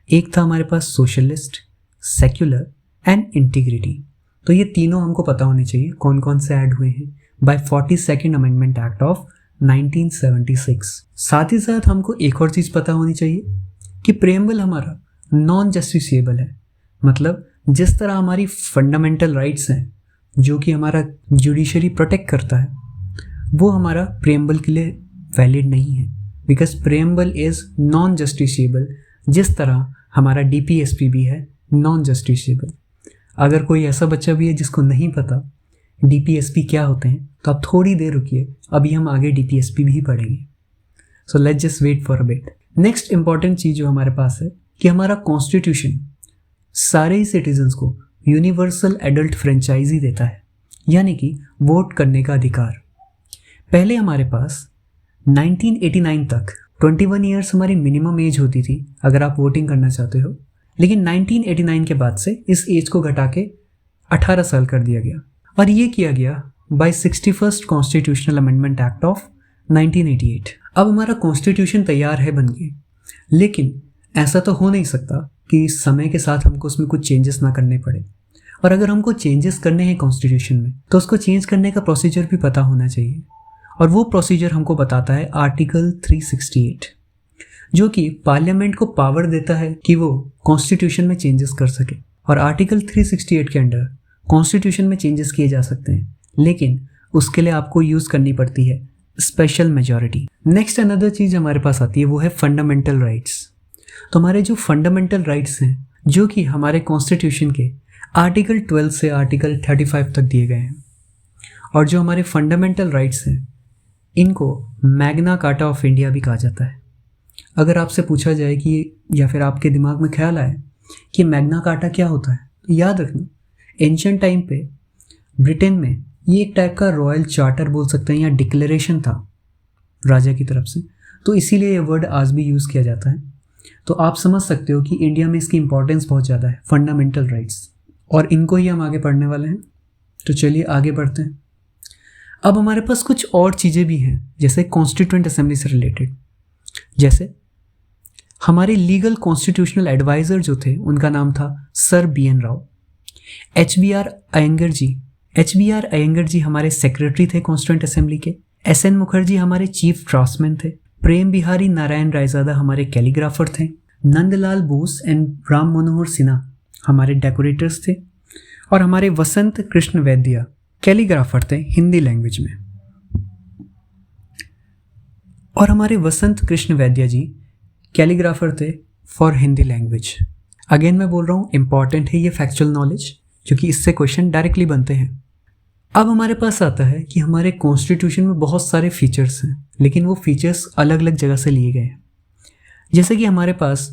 S1: एक था हमारे पास सोशलिस्ट, सेक्युलर एंड इंटीग्रिटी। तो ये तीनों हमको पता होने चाहिए कौन कौन से ऐड हुए हैं bye 42nd amendment act of 1976। साथ ही साथ हमको एक और चीज़ पता होनी चाहिए कि प्रियम्बल हमारा नॉन जस्टिसेबल है। मतलब जिस तरह हमारी फंडामेंटल राइट्स हैं जो कि हमारा जुडिशरी प्रोटेक्ट करता है, वो हमारा प्रियम्बल के लिए वैलिड नहीं है, because preamble is non justiciable, जिस तरह हमारा डीपीएसपी भी है नॉन जस्टिसेबल। अगर कोई ऐसा बच्चा भी है जिसको नहीं पता डीपीएसपी क्या होते हैं तो आप थोड़ी देर रुकिए, अभी हम आगे डीपीएसपी भी पढ़ेंगे। So let's just wait for a bit. Next important चीज़ जो हमारे पास है कि हमारा कॉन्स्टिट्यूशन सारे ही सिटीजन्स को यूनिवर्सल एडल्ट फ्रेंचाइजी देता है, यानी कि वोट करने का अधिकार। पहले हमारे पास 1989 तक 21 ईयर्स हमारी मिनिमम एज होती थी अगर आप वोटिंग करना चाहते हो, लेकिन 1989 के बाद से इस एज को घटा के 18 साल कर दिया गया, और ये किया गया by 61st constitutional amendment act of 1988। अब हमारा कॉन्स्टिट्यूशन तैयार है बन के, लेकिन ऐसा तो हो नहीं सकता कि समय के साथ हमको उसमें कुछ चेंजेस ना करने पड़े। और अगर हमको चेंजेस करने हैं कॉन्स्टिट्यूशन में तो उसको चेंज करने का प्रोसीजर भी पता होना चाहिए, और वो प्रोसीजर हमको बताता है आर्टिकल 368, जो कि पार्लियामेंट को पावर देता है कि वो कॉन्स्टिट्यूशन में चेंजेस कर सके। और आर्टिकल 368 के अंडर कॉन्स्टिट्यूशन में चेंजेस किए जा सकते हैं, लेकिन उसके लिए आपको यूज़ करनी पड़ती है स्पेशल मेजॉरिटी। नेक्स्ट अनदर चीज़ हमारे पास आती है वो है फंडामेंटल राइट्स। तो हमारे जो फंडामेंटल राइट्स हैं जो कि हमारे कॉन्स्टिट्यूशन के आर्टिकल 12 से आर्टिकल 35 तक दिए गए हैं, और जो हमारे फंडामेंटल राइट्स हैं इनको मैग्ना कार्टा ऑफ इंडिया भी कहा जाता है। अगर आपसे पूछा जाए कि या फिर आपके दिमाग में ख्याल आए कि मैग्ना कार्टा क्या होता है, तो याद रखना एंशिएंट टाइम पे ब्रिटेन में ये एक टाइप का रॉयल चार्टर बोल सकते हैं या डिक्लेरेशन था राजा की तरफ से, तो इसीलिए ये वर्ड आज भी यूज़ किया जाता है। तो आप समझ सकते हो कि इंडिया में इसकी इंपॉर्टेंस बहुत ज़्यादा है, फंडामेंटल राइट्स, और इनको ही हम आगे पढ़ने वाले हैं। तो चलिए आगे बढ़ते हैं। अब हमारे पास कुछ और चीज़ें भी हैं जैसे कॉन्स्टिट्यूएंट असेंबली से रिलेटेड। जैसे हमारे लीगल कॉन्स्टिट्यूशनल एडवाइज़र जो थे उनका नाम था sir BN Rau. H B R Iyengar ji हमारे सेक्रेटरी थे कॉन्स्टिट्यूएंट असेंबली के। SN मुखर्जी हमारे चीफ ड्राफ्ट्समैन थे। प्रेम बिहारी नारायण रायजादा हमारे कैलीग्राफर थे। नंदलाल बोस एंड राम मनोहर सिन्हा हमारे डेकोरेटर्स थे, और हमारे वसंत कृष्ण वैद्य कैलीग्राफर थे हिंदी लैंग्वेज में। और हमारे वसंत कृष्ण वैद्य जी कैलीग्राफर थे फॉर हिंदी लैंग्वेज। अगेन मैं बोल रहा हूँ इंपॉर्टेंट है ये फैक्चुअल नॉलेज, क्योंकि इससे क्वेश्चन डायरेक्टली बनते हैं। अब हमारे पास आता है कि हमारे कॉन्स्टिट्यूशन में बहुत सारे फीचर्स हैं, लेकिन वो फीचर्स अलग अलग जगह से लिए गए हैं। जैसे कि हमारे पास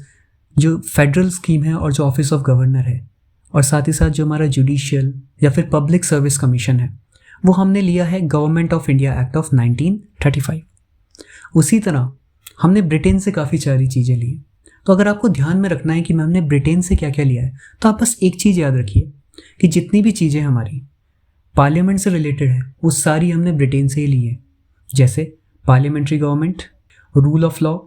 S1: जो फेडरल स्कीम है और जो ऑफिस ऑफ गवर्नर है, और साथ ही साथ जो हमारा जुडिशियल या फिर पब्लिक सर्विस कमीशन है, वो हमने लिया है government of India act of 1935। उसी तरह हमने ब्रिटेन से काफ़ी सारी चीज़ें ली। तो अगर आपको ध्यान में रखना है कि हमने ब्रिटेन से क्या क्या लिया है, तो आप बस एक चीज़ याद रखिए कि जितनी भी चीज़ें हमारी पार्लियामेंट से रिलेटेड है वो सारी हमने ब्रिटेन से ही ली है। जैसे parliamentary government, rule of law,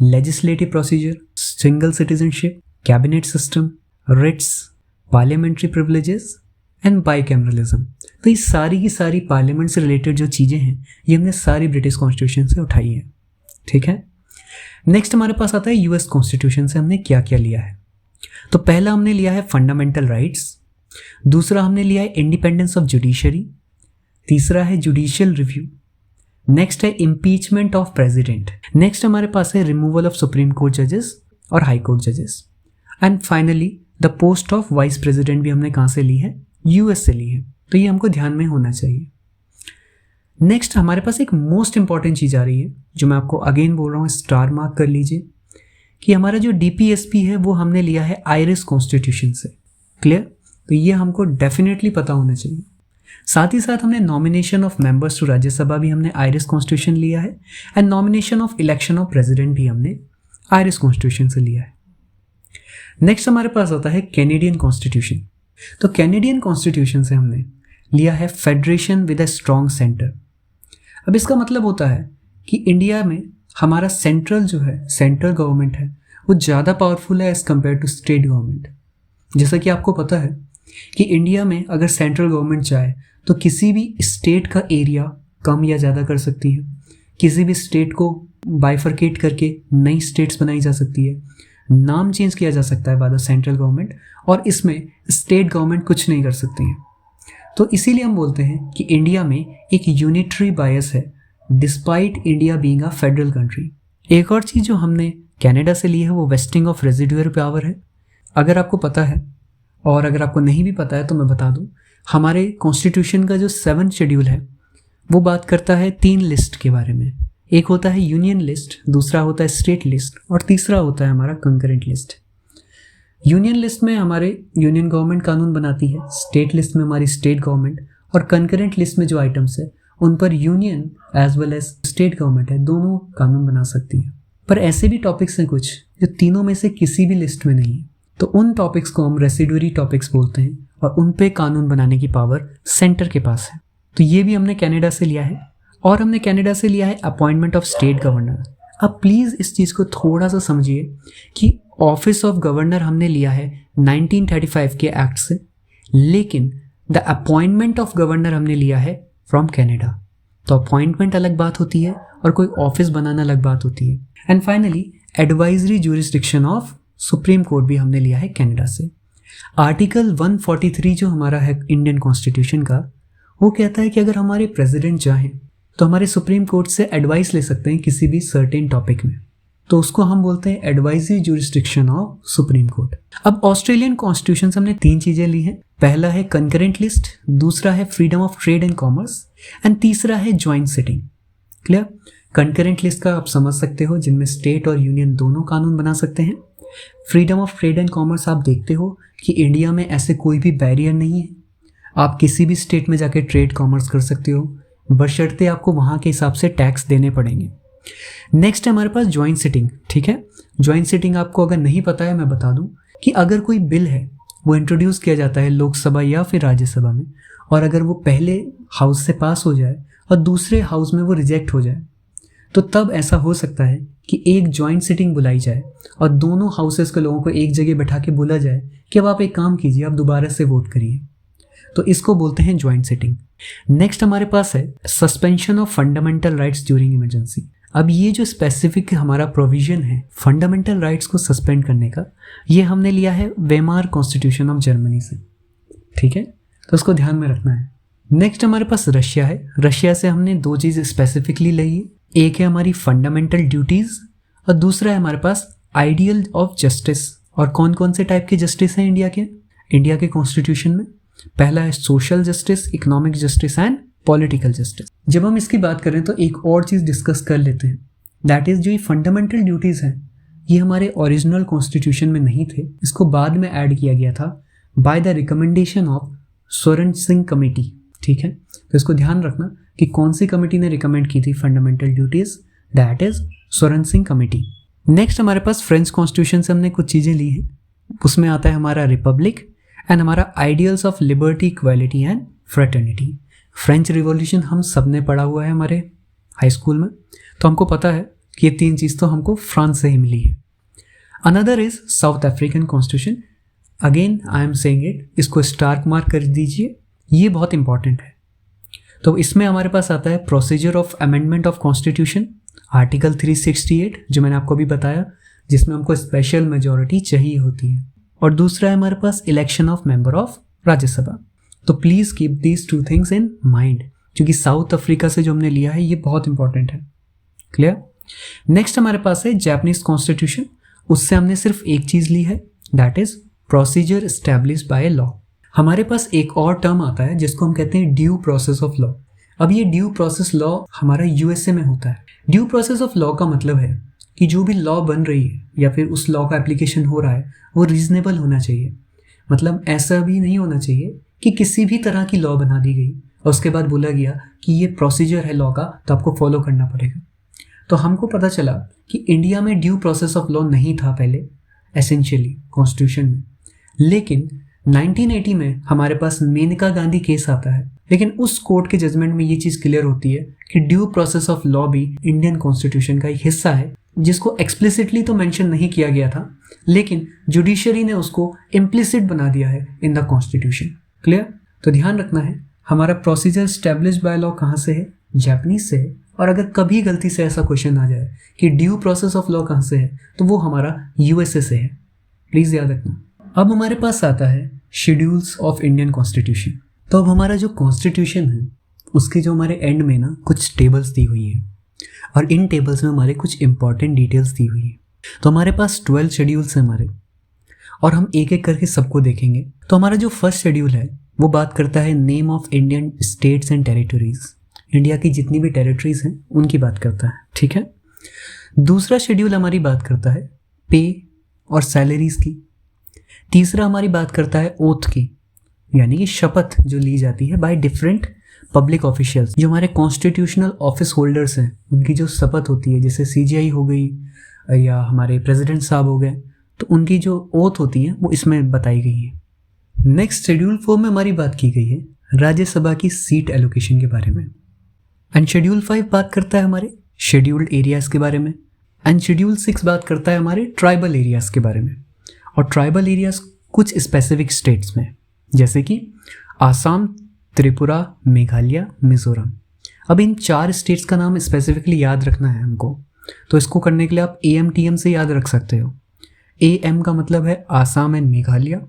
S1: legislative procedure, single citizenship, cabinet system, writs, parliamentary privileges and bicameralism. तो ये सारी की सारी पार्लियामेंट से रिलेटेड जो चीज़ें हैं ये हमने सारी ब्रिटिश कॉन्स्टिट्यूशन से उठाई हैं। ठीक है, नेक्स्ट हमारे पास आता है यूएस कॉन्स्टिट्यूशन से हमने क्या क्या लिया है। तो पहला हमने लिया है फंडामेंटल राइट्स, दूसरा हमने लिया है इंडिपेंडेंस ऑफ जुडिशरी, तीसरा है जुडिशियल रिव्यू, नेक्स्ट है इम्पीचमेंट ऑफ प्रेसिडेंट, नेक्स्ट हमारे पास है रिमूवल ऑफ सुप्रीम कोर्ट जजेस और हाई कोर्ट जजेस, and finally the post of vice president भी हमने कहाँ से ली है, यूएस से ली है। तो ये हमको ध्यान में होना चाहिए। नेक्स्ट हमारे पास एक मोस्ट इंपॉर्टेंट चीज़ आ रही है जो मैं आपको अगेन बोल रहा हूँ, स्टार मार्क कर लीजिए, कि हमारा जो डीपीएसपी है वो हमने लिया है आयरिश कॉन्स्टिट्यूशन से। क्लियर? तो ये हमको डेफिनेटली पता होना चाहिए। साथ ही साथ हमने nomination of members to Rajya Sabha भी हमने आयरिश कॉन्स्टिट्यूशन लिया है, and nomination of election of president भी हमने आयरिश कॉन्स्टिट्यूशन से लिया है। नेक्स्ट हमारे पास आता है कैनेडियन कॉन्स्टिट्यूशन। तो कैनेडियन कॉन्स्टिट्यूशन से हमने लिया है federation with a strong centre. अब इसका मतलब होता है कि इंडिया में हमारा सेंट्रल जो है, सेंट्रल गवर्नमेंट है, वो ज़्यादा पावरफुल है as compared to state government. जैसा कि आपको पता है कि इंडिया में अगर सेंट्रल गवर्नमेंट चाहे तो किसी भी स्टेट का एरिया कम या ज़्यादा कर सकती है, किसी भी स्टेट को बाइफरकेट करके नई स्टेट्स बनाई जा सकती है, नाम चेंज किया जा सकता है बाय द सेंट्रल गवर्नमेंट, और इसमें स्टेट गवर्नमेंट कुछ नहीं कर सकती है। तो इसीलिए हम बोलते हैं कि इंडिया में एक यूनिटरी बायस है despite India being a federal country. एक और चीज़ जो हमने कनाडा से ली है वो वेस्टिंग ऑफ रेजिडुअल पावर है। अगर आपको पता है और अगर आपको नहीं भी पता है तो मैं बता दूं, हमारे कॉन्स्टिट्यूशन का जो 7th शेड्यूल है वो बात करता है 3 लिस्ट के बारे में। एक होता है यूनियन लिस्ट, दूसरा होता है स्टेट लिस्ट, और तीसरा होता है हमारा कंकरेंट लिस्ट। यूनियन लिस्ट में हमारे यूनियन गवर्नमेंट कानून बनाती है, स्टेट लिस्ट में हमारी स्टेट गवर्नमेंट, और कंकरेंट लिस्ट में जो आइटम्स है उन पर union as well as state government है, दोनों कानून बना सकती है। पर ऐसे भी टॉपिक्स हैं कुछ जो तीनों में से किसी भी लिस्ट में नहीं है, तो उन टॉपिक्स को हम रेसिडुअरी टॉपिक्स बोलते हैं, और उन पे कानून बनाने की पावर सेंटर के पास है। तो ये भी हमने कनाडा से लिया है, और हमने कनाडा से लिया है अपॉइंटमेंट ऑफ स्टेट गवर्नर। अब प्लीज़ इस चीज़ को थोड़ा सा समझिए कि ऑफिस ऑफ गवर्नर हमने लिया है 1935 के एक्ट से, लेकिन द अपॉइंटमेंट ऑफ गवर्नर हमने लिया है फ्रॉम कनाडा। तो अपॉइंटमेंट अलग बात होती है और कोई ऑफिस बनाना अलग बात होती है। And finally advisory jurisdiction of supreme court भी हमने लिया है कनाडा से। आर्टिकल 143 जो हमारा है इंडियन कॉन्स्टिट्यूशन का, वो कहता है कि अगर हमारे प्रेसिडेंट चाहें तो हमारे सुप्रीम कोर्ट से एडवाइस ले सकते हैं किसी भी सर्टेन टॉपिक में, तो उसको हम बोलते हैं advisory jurisdiction of supreme court. अब ऑस्ट्रेलियन कॉन्स्टिट्यूशन से हमने 3 चीजें ली हैं। पहला है कंकरेंट लिस्ट, दूसरा है freedom of trade and commerce, and तीसरा है joint sitting. Clear? Concurrent list का आप समझ सकते हो, जिनमें स्टेट और यूनियन दोनों कानून बना सकते हैं। Freedom of trade and commerce आप देखते हो कि इंडिया में ऐसे कोई भी बैरियर नहीं है, आप किसी भी स्टेट में जाके ट्रेड कॉमर्स कर सकते हो, बशर्ते आपको वहाँ के हिसाब से टैक्स देने पड़ेंगे। नेक्स्ट है हमारे पास ज्वाइंट सिटिंग। ठीक है, ज्वाइंट सिटिंग आपको अगर नहीं पता है मैं बता दूं कि अगर कोई बिल है वो इंट्रोड्यूस किया जाता है लोकसभा या फिर राज्यसभा में, और अगर वो पहले हाउस से पास हो जाए और दूसरे हाउस में वो रिजेक्ट हो जाए, तो तब ऐसा हो सकता है कि एक ज्वाइंट सिटिंग बुलाई जाए और दोनों हाउसेस के लोगों को एक जगह बैठा के बोला जाए कि अब आप एक काम कीजिए, आप दोबारा से वोट करिए। तो इसको बोलते हैं ज्वाइंट सिटिंग। नेक्स्ट हमारे पास है suspension of fundamental rights during emergency. अब ये जो स्पेसिफिक हमारा प्रोविजन है फंडामेंटल राइट्स को सस्पेंड करने का, ये हमने लिया है वेमार कॉन्स्टिट्यूशन ऑफ जर्मनी से। ठीक है, तो उसको ध्यान में रखना है। नेक्स्ट हमारे पास रशिया है। रशिया से हमने 2 चीज़ स्पेसिफिकली ली है, एक है हमारी फंडामेंटल ड्यूटीज़ और दूसरा है हमारे पास आइडियल ऑफ जस्टिस। और कौन कौन से टाइप के जस्टिस हैं इंडिया के कॉन्स्टिट्यूशन में? पहला है social justice, economic justice and political justice. जब हम इसकी बात करें तो एक और चीज़ डिस्कस कर लेते हैं, दैट इज़ जो ये फंडामेंटल ड्यूटीज़ हैं ये हमारे ओरिजिनल कॉन्स्टिट्यूशन में नहीं थे, इसको बाद में ऐड किया गया था by the recommendation of Soren Singh committee. ठीक है, तो इसको ध्यान रखना कि कौन सी कमेटी ने रिकमेंड की थी fundamental duties, that is Soren Singh committee. Next हमारे पास फ्रेंच कॉन्स्टिट्यूशन से हमने कुछ चीज़ें ली हैं, उसमें आता है हमारा रिपब्लिक एंड हमारा ideals of liberty, equality and fraternity. French revolution हम सब ने पढ़ा हुआ है हमारे हाई स्कूल में, तो हमको पता है कि ये 3 चीज़ तो हमको फ्रांस से ही मिली है। Another is south African constitution. Again I am saying it, इसको स्टार्क मार्क कर दीजिए, ये बहुत इंपॉर्टेंट है। तो इसमें हमारे पास आता है procedure of amendment of constitution, article 368 जो मैंने आपको अभी बताया, जिसमें हमको स्पेशल मेजॉरिटी चाहिए होती है। और दूसरा है हमारे पास election of member of Rajya Sabha. तो please keep these 2 things in mind, क्योंकि साउथ अफ्रीका से जो हमने लिया है ये बहुत इंपॉर्टेंट है। क्लियर। नेक्स्ट हमारे पास है जापानीज कॉन्स्टिट्यूशन। उससे हमने सिर्फ एक चीज़ ली है, that is procedure established by law. हमारे पास एक और टर्म आता है जिसको हम कहते हैं ड्यू प्रोसेस ऑफ लॉ। अब ये ड्यू प्रोसेस लॉ हमारा यूएसए में होता है। ड्यू प्रोसेस ऑफ लॉ का मतलब है कि जो भी लॉ बन रही है या फिर उस लॉ का एप्लीकेशन हो रहा है वो रीजनेबल होना चाहिए। मतलब ऐसा भी नहीं होना चाहिए कि किसी भी तरह की लॉ बना दी गई और उसके बाद बोला गया कि ये प्रोसीजर है लॉ का तो आपको फॉलो करना पड़ेगा। तो हमको पता चला कि इंडिया में ड्यू प्रोसेस ऑफ लॉ नहीं था पहले एसेंशियली कॉन्स्टिट्यूशन में, लेकिन 1980 में हमारे पास मेनका गांधी केस आता है। लेकिन उस कोर्ट के जजमेंट में ये चीज़ क्लियर होती है कि ड्यू प्रोसेस ऑफ लॉ भी इंडियन कॉन्स्टिट्यूशन का एक हिस्सा है, जिसको एक्सप्लिसिटली तो मेंशन नहीं किया गया था, लेकिन जुडिशरी ने उसको इम्प्लिसिट बना दिया है इन द कॉन्स्टिट्यूशन। क्लियर। तो ध्यान रखना है हमारा प्रोसीजर स्टैब्लिश्ड बाय लॉ कहाँ से है, जापानीज से है। और अगर कभी गलती से ऐसा क्वेश्चन आ जाए कि ड्यू प्रोसेस ऑफ लॉ कहाँ से है, तो वो हमारा यूएसए से है, प्लीज़ याद रखना। अब हमारे पास आता है शेड्यूल्स ऑफ इंडियन कॉन्स्टिट्यूशन। तो अब हमारा जो कॉन्स्टिट्यूशन है उसके जो हमारे एंड में ना कुछ टेबल्स दी हुई हैं और इन टेबल्स में हमारे कुछ इंपॉर्टेंट डिटेल्स दी हुई हैं। तो हमारे पास 12 शेड्यूल्स हैं हमारे, और हम एक एक करके सबको देखेंगे। तो हमारा जो फर्स्ट शेड्यूल है वो बात करता है name of Indian states and territories. India की जितनी भी टेरिटरीज हैं उनकी बात करता है, ठीक है। दूसरा शेड्यूल हमारी बात करता है पे और सैलरीज की। तीसरा हमारी बात करता है ओथ की, यानी कि शपथ जो ली जाती है बाय डिफरेंट पब्लिक ऑफिशियल्स, जो हमारे कॉन्स्टिट्यूशनल ऑफिस होल्डर्स हैं उनकी जो शपथ होती है, जैसे सीजीआई हो गई या हमारे प्रेसिडेंट साहब हो गए, तो उनकी जो ओथ होती है वो इसमें बताई गई है। नेक्स्ट शेड्यूल 4 में हमारी बात की गई है राज्यसभा की सीट एलोकेशन के बारे में। एंड शेड्यूल 5 बात करता है हमारे शेड्यूल्ड एरियाज़ के बारे में। एंड शेड्यूल 6 बात करता है हमारे ट्राइबल एरियाज़ के बारे में। और ट्राइबल एरियाज़ कुछ स्पेसिफिक स्टेट्स में, जैसे कि आसाम, त्रिपुरा, मेघालय, मिजोरम। अब इन 4 स्टेट्स का नाम स्पेसिफिकली याद रखना है हमको, तो इसको करने के लिए आप AMTM से याद रख सकते हो। AM का मतलब है आसाम एंड मेघालय,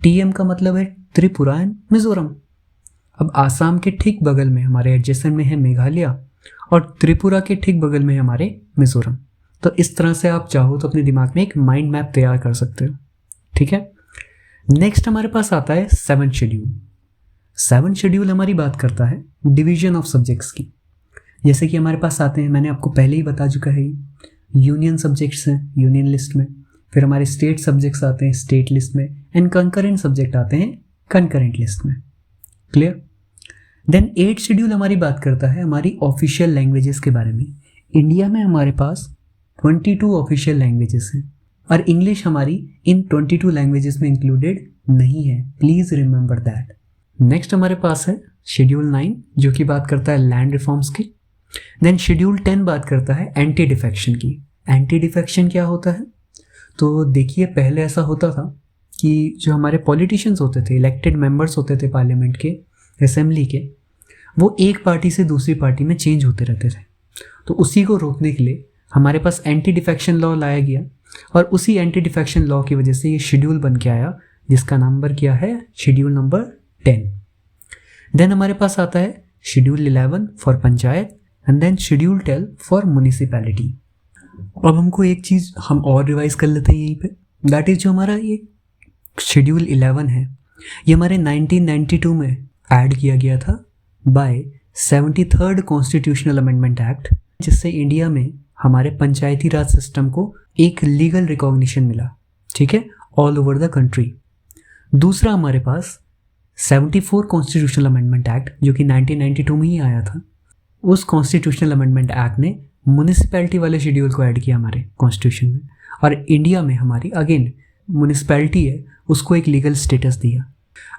S1: TM का मतलब है त्रिपुरा एंड मिजोरम। अब आसाम के ठीक बगल में हमारे एडजेसेंट में है मेघालय और त्रिपुरा के ठीक बगल में है हमारे मिजोरम। तो इस तरह से आप चाहो तो अपने दिमाग में एक माइंड मैप तैयार कर सकते हो, ठीक है। नेक्स्ट हमारे पास आता है 7th शेड्यूल। 7th शेड्यूल हमारी बात करता है डिवीजन ऑफ सब्जेक्ट्स की। जैसे कि हमारे पास आते हैं, मैंने आपको पहले ही बता चुका है, यूनियन सब्जेक्ट्स हैं यूनियन लिस्ट में, फिर हमारे स्टेट सब्जेक्ट्स आते हैं स्टेट लिस्ट में, एंड कंकरेंट सब्जेक्ट आते हैं कंकरेंट लिस्ट में। क्लियर। देन 8th शेड्यूल हमारी बात करता है हमारी ऑफिशियल लैंग्वेजेस के बारे में। इंडिया में हमारे पास 22 ऑफिशियल लैंग्वेजेस हैं और इंग्लिश हमारी इन 22 लैंग्वेजेस में इंक्लूडेड नहीं है, प्लीज़ रिमेंबर दैट। नेक्स्ट हमारे पास है शेड्यूल 9 जो कि बात करता है लैंड रिफॉर्म्स की। देन शेड्यूल 10 बात करता है एंटी डिफेक्शन की। एंटी डिफेक्शन क्या होता है? तो देखिए, पहले ऐसा होता था कि जो हमारे पॉलिटिशियंस होते थे, इलेक्टेड मेंबर्स होते थे पार्लियामेंट के, असेंबली के, वो एक पार्टी से दूसरी पार्टी में चेंज होते रहते थे। तो उसी को रोकने के लिए हमारे पास एंटी डिफेक्शन लॉ लाया गया और उसी एंटी डिफेक्शन लॉ की वजह से ये शेड्यूल बन के आया जिसका नंबर क्या है, शेड्यूल नंबर 10। देन हमारे पास आता है schedule 11 for panchayat and then schedule 12 for municipality. अब हमको एक चीज़ हम और रिवाइज कर लेते हैं यहीं पे, दैट इज जो हमारा ये शेड्यूल 11 है ये हमारे 1992 में ऐड किया गया था by 73rd constitutional amendment act, जिससे इंडिया में हमारे पंचायती राज सिस्टम को एक लीगल रिकॉग्निशन मिला, ठीक है, ऑल ओवर द कंट्री। दूसरा हमारे पास 74 कॉन्स्टिट्यूशनल अमेंडमेंट एक्ट जो कि 1992 में ही आया था। उस कॉन्स्टिट्यूशनल अमेंडमेंट एक्ट ने म्यूनिसिपैलिटी वाले शेड्यूल को ऐड किया हमारे कॉन्स्टिट्यूशन में, और इंडिया में हमारी अगेन म्यूनिसिपैलिटी है उसको एक लीगल स्टेटस दिया।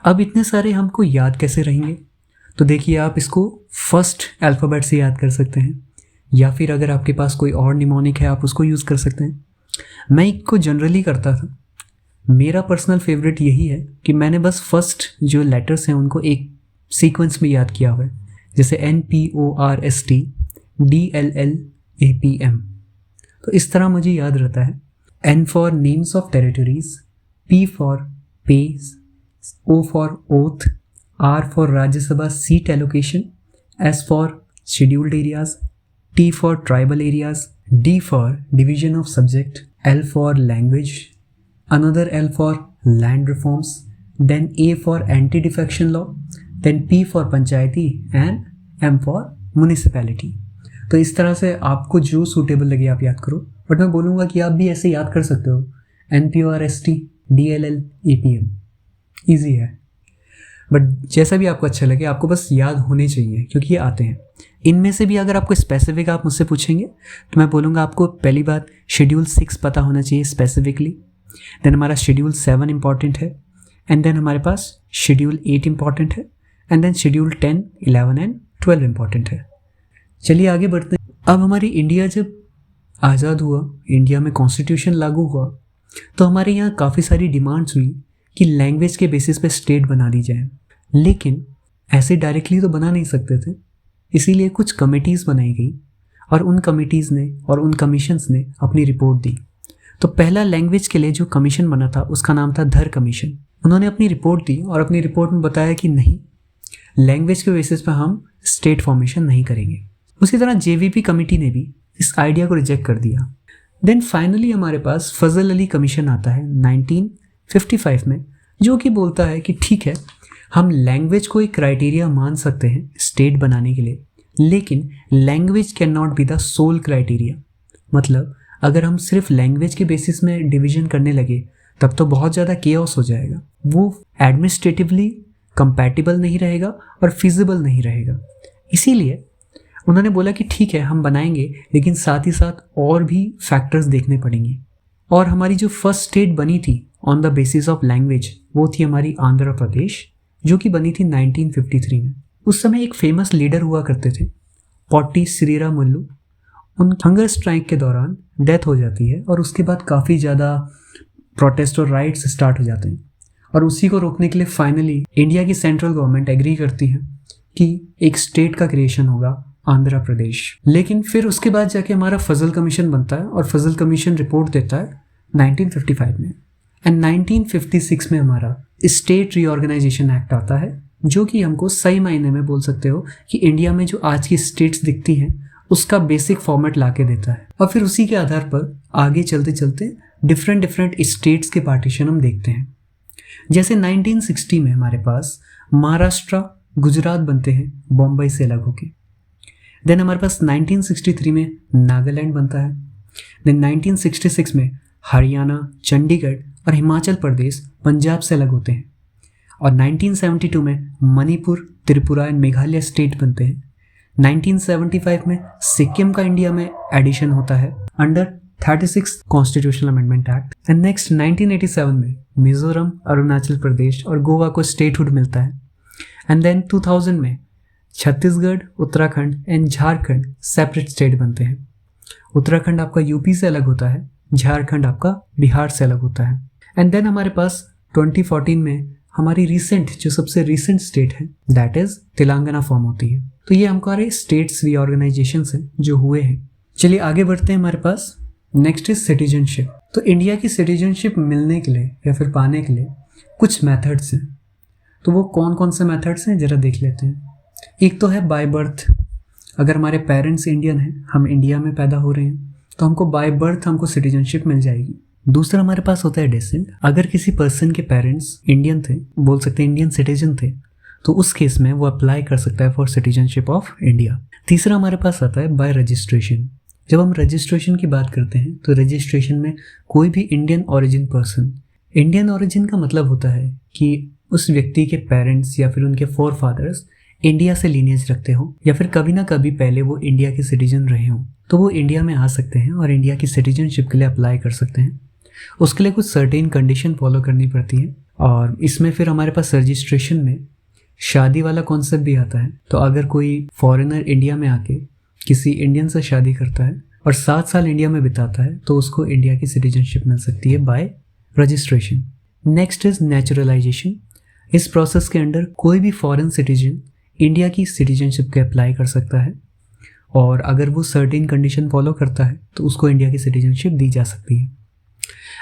S1: अब इतने सारे हमको याद कैसे रहेंगे? तो देखिए, आप इसको फर्स्ट अल्फ़ाबेट से याद कर सकते हैं। या फिर अगर आपके पास कोई और निमोनिक है आप उसको यूज़ कर सकते हैं। मैं एक को जनरली करता था। मेरा पर्सनल फेवरेट यही है कि मैंने बस फर्स्ट जो लेटर्स हैं उनको एक सीक्वेंस में याद किया हुआ है, जैसे NPORST DLLAPM। तो इस तरह मुझे याद रहता है। N for names of territories, P for page, O for oath, R for Rajya Sabha seat allocation, S for scheduled areas, T for tribal areas, D for division of subject, L for language, another L for land reforms, then A for anti-defection law, then P for Panchayati and M for municipality। तो इस तरह से आपको जो suitable लगे आप याद करो, बट मैं बोलूँगा कि आप भी ऐसे याद कर सकते हो NPORST DLLAPM, ईजी है। बट जैसा भी आपको अच्छा लगे, आपको बस याद होने चाहिए क्योंकि ये आते हैं। इनमें से भी अगर आपको स्पेसिफिक आप मुझसे पूछेंगे तो मैं बोलूँगा आपको पहली बात शेड्यूल 6 पता होना चाहिए स्पेसिफिकली, देन हमारा शेड्यूल 7 इंपॉर्टेंट है, एंड देन हमारे पास शेड्यूल 8 इंपॉर्टेंट है, and then schedule 10, 11 and 12 important है। चलिए आगे बढ़ते हैं। अब हमारी इंडिया जब आज़ाद हुआ, इंडिया में कॉन्स्टिट्यूशन लागू हुआ, तो हमारे यहाँ काफ़ी सारी डिमांड्स हुई कि लैंग्वेज के बेसिस पे स्टेट बना दी जाए, लेकिन ऐसे डायरेक्टली तो बना नहीं सकते थे, इसीलिए कुछ कमिटीज़ बनाई गई और उन कमिटीज़ ने और उन कमीशंस ने अपनी रिपोर्ट दी। तो पहला लैंग्वेज के लिए जो कमीशन बना था उसका नाम था धर कमीशन। उन्होंने अपनी रिपोर्ट दी और अपनी रिपोर्ट में बताया कि नहीं, लैंग्वेज के बेसिस पर हम स्टेट फॉर्मेशन नहीं करेंगे। उसी तरह JVP कमेटी ने भी इस आइडिया को रिजेक्ट कर दिया। देन फाइनली हमारे पास फजल अली कमीशन आता है 1955 में, जो कि बोलता है कि ठीक है, हम लैंग्वेज को एक क्राइटेरिया मान सकते हैं स्टेट बनाने के लिए, लेकिन language can not be the sole criteria. मतलब अगर हम सिर्फ लैंग्वेज के बेसिस में डिवीजन करने लगे तब तो बहुत ज़्यादा केओस हो जाएगा, वो एडमिनिस्ट्रेटिवली कंपैटिबल नहीं रहेगा और फिजिबल नहीं रहेगा। इसीलिए उन्होंने बोला कि ठीक है हम बनाएंगे, लेकिन साथ ही साथ और भी फैक्टर्स देखने पड़ेंगे। और हमारी जो फर्स्ट स्टेट बनी थी on the basis of language वो थी हमारी आंध्र प्रदेश, जो कि बनी थी 1953 में। उस समय एक फेमस लीडर हुआ करते थे पोट्टी श्रीरामुलु। उन हंगर स्ट्राइक के दौरान डेथ हो जाती है और उसके बाद काफ़ी ज़्यादा प्रोटेस्ट और राइट्स स्टार्ट हो जाते हैं, और उसी को रोकने के लिए फाइनली इंडिया की सेंट्रल गवर्नमेंट एग्री करती है कि एक स्टेट का क्रिएशन होगा आंध्र प्रदेश। लेकिन फिर उसके बाद जाके हमारा फजल कमीशन बनता है और फजल कमीशन रिपोर्ट देता है 1955 में, एंड 1956 में हमारा स्टेट रीऑर्गेनाइजेशन एक्ट आता है, जो कि हमको सही मायने में बोल सकते हो कि इंडिया में जो आज की स्टेट्स दिखती हैं उसका बेसिक फॉर्मेट ला के देता है। और फिर उसी के आधार पर आगे चलते चलते डिफरेंट स्टेट्स के पार्टीशन हम देखते हैं। जैसे 1960 में हमारे पास महाराष्ट्र, गुजरात बनते हैं बॉम्बे से अलग होके। देन हमारे पास 1963 में नागालैंड बनता है। देन 1966 में हरियाणा, चंडीगढ़ और हिमाचल प्रदेश पंजाब से अलग होते हैं। और 1972 में मणिपुर, त्रिपुरा एंड मेघालय स्टेट बनते हैं। 1975 में सिक्किम का इंडिया में एडिशन होता है under 36 constitutional amendment act. And next 1987 में मिजोरम, अरुणाचल प्रदेश और गोवा को स्टेटहुड मिलता है। एंड देन 2000 में Chhattisgarh, Uttarakhand and Jharkhand separate state बनते हैं। उत्तराखंड आपका यूपी से अलग होता है, झारखंड आपका बिहार से अलग होता है। एंड देन हमारे पास 2014 में हमारी रिसेंट जो सबसे रिसेंट स्टेट है दैट इज तेलंगाना फॉर्म होती है। तो ये हमारे स्टेट्स रीऑर्गेनाइजेशन हैं जो हुए हैं। चलिए आगे बढ़ते हैं। हमारे पास नेक्स्ट इज सिटीजनशिप। तो इंडिया की सिटीजनशिप मिलने के लिए या फिर पाने के लिए कुछ मेथड्स हैं। तो वो कौन कौन से मेथड्स हैं जरा देख लेते हैं। एक तो है बाय बर्थ। अगर हमारे पेरेंट्स इंडियन हैं, हम इंडिया में पैदा हो रहे हैं, तो हमको बाय बर्थ हमको सिटीजनशिप मिल जाएगी। दूसरा हमारे पास होता है डेसेंट। अगर किसी पर्सन के पेरेंट्स इंडियन थे, बोल सकते हैं इंडियन सिटीजन थे, तो उस केस में वो अप्लाई कर सकता है फॉर सिटीजनशिप ऑफ इंडिया। तीसरा हमारे पास आता है बाय रजिस्ट्रेशन। जब हम रजिस्ट्रेशन की बात करते हैं तो रजिस्ट्रेशन में कोई भी Indian origin person, Indian origin का मतलब होता है कि उस व्यक्ति के पेरेंट्स या फिर उनके फोर फादर्स इंडिया से लीनियज रखते हो या फिर कभी ना कभी पहले वो इंडिया के सिटीजन रहे हों, तो वो इंडिया में आ सकते हैं और इंडिया की सिटीजनशिप के लिए अप्लाई कर सकते हैं। उसके लिए कुछ सर्टेन कंडीशन फॉलो करनी पड़ती है। और इसमें फिर हमारे पास रजिस्ट्रेशन में शादी वाला कॉन्सेप्ट भी आता है। तो अगर कोई फॉरेनर इंडिया में आके किसी इंडियन से शादी करता है और 7 साल इंडिया में बिताता है तो उसको इंडिया की सिटीजनशिप मिल सकती है bye registration. Next is naturalisation. इस प्रोसेस के अंडर कोई भी फॉरेन सिटीजन इंडिया की सिटीजनशिप के अप्लाई कर सकता है और अगर वो सर्टेन कंडीशन फॉलो करता है तो उसको इंडिया की सिटीजनशिप दी जा सकती है।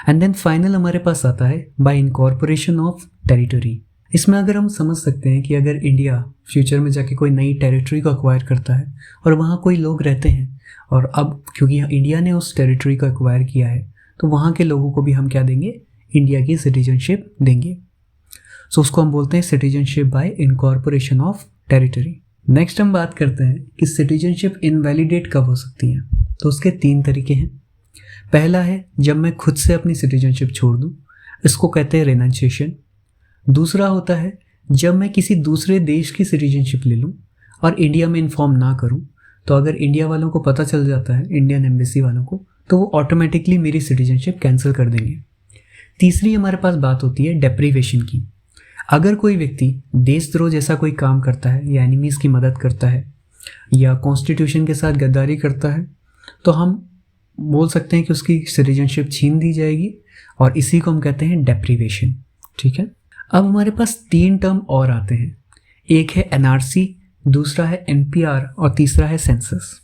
S1: एंड देन फाइनल हमारे पास आता है बाय इनकॉर्पोरेशन ऑफ टेरिटरी। इसमें अगर हम समझ सकते हैं कि अगर इंडिया फ्यूचर में जाके कोई नई टेरिटरी को अक्वायर करता है और वहाँ कोई लोग रहते हैं और अब क्योंकि इंडिया ने उस टेरिटरी को अक्वायर किया है तो वहाँ के लोगों को भी हम क्या देंगे, इंडिया की सिटीजनशिप देंगे। सो उसको हम बोलते हैं citizenship by incorporation of territory. Next हम बात करते हैं कि सिटीजनशिप इनवैलिडेट कब हो सकती है। तो उसके 3 तरीके हैं। पहला है जब मैं खुद से अपनी सिटीजनशिप छोड़ दूँ, इसको कहते हैं रेनंसिएशन। दूसरा होता है जब मैं किसी दूसरे देश की सिटीजनशिप ले लूँ और इंडिया में इन्फॉर्म ना करूँ, तो अगर इंडिया वालों को पता चल जाता है, इंडियन एम्बेसी वालों को, तो वो ऑटोमेटिकली मेरी सिटीजनशिप कैंसिल कर देंगे। तीसरी हमारे पास बात होती है डेप्रीवेशन की। अगर कोई व्यक्ति देशद्रोह जैसा कोई काम करता है या एनिमीज़ की मदद करता है या कॉन्स्टिट्यूशन के साथ गद्दारी करता है तो हम बोल सकते हैं कि उसकी सिटीजनशिप छीन दी जाएगी और इसी को हम कहते हैं डेप्रीवेशन। ठीक है, अब हमारे पास 3 टर्म और आते हैं। एक है एनआरसी, दूसरा है एनपीआर और तीसरा है सेंसस।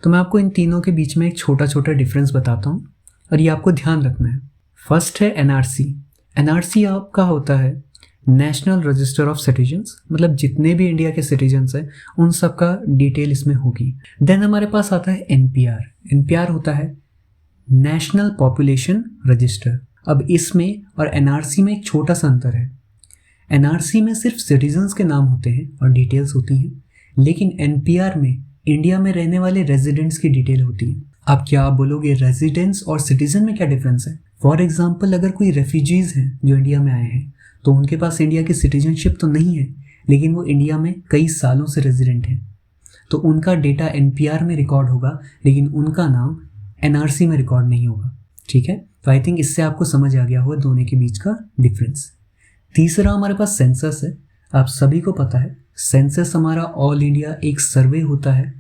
S1: तो मैं आपको इन तीनों के बीच में एक छोटा छोटा डिफरेंस बताता हूँ और ये आपको ध्यान रखना है। फर्स्ट है एनआरसी। एनआरसी आपका होता है नेशनल रजिस्टर ऑफ सिटीजन्स, मतलब जितने भी इंडिया के सिटीजन्स हैं उन सब का डिटेल इसमें होगी। देन हमारे पास आता है एनपीआर। एनपीआर होता है नेशनल पॉपुलेशन रजिस्टर। अब इसमें और एनआरसी में एक छोटा सा अंतर है। एनआरसी में सिर्फ सिटीजन्स के नाम होते हैं और डिटेल्स होती हैं, लेकिन एनपीआर में इंडिया में रहने वाले रेजिडेंट्स की डिटेल होती है। अब क्या आप बोलोगे रेजिडेंट्स और सिटीजन में क्या डिफरेंस है? फॉर एग्जाम्पल अगर कोई रेफ्यूजीज हैं जो इंडिया में आए हैं तो उनके पास इंडिया की सिटीजनशिप तो नहीं है, लेकिन वो इंडिया में कई सालों से रेजिडेंट हैं, तो उनका डेटा एनपीआर में रिकॉर्ड होगा लेकिन उनका नाम एनआरसी में रिकॉर्ड नहीं होगा। ठीक है, तो आई थिंक इससे आपको समझ आ गया होगा दोनों के बीच का डिफरेंस। तीसरा हमारे पास सेंसस है। आप सभी को पता है सेंसस हमारा ऑल इंडिया एक सर्वे होता है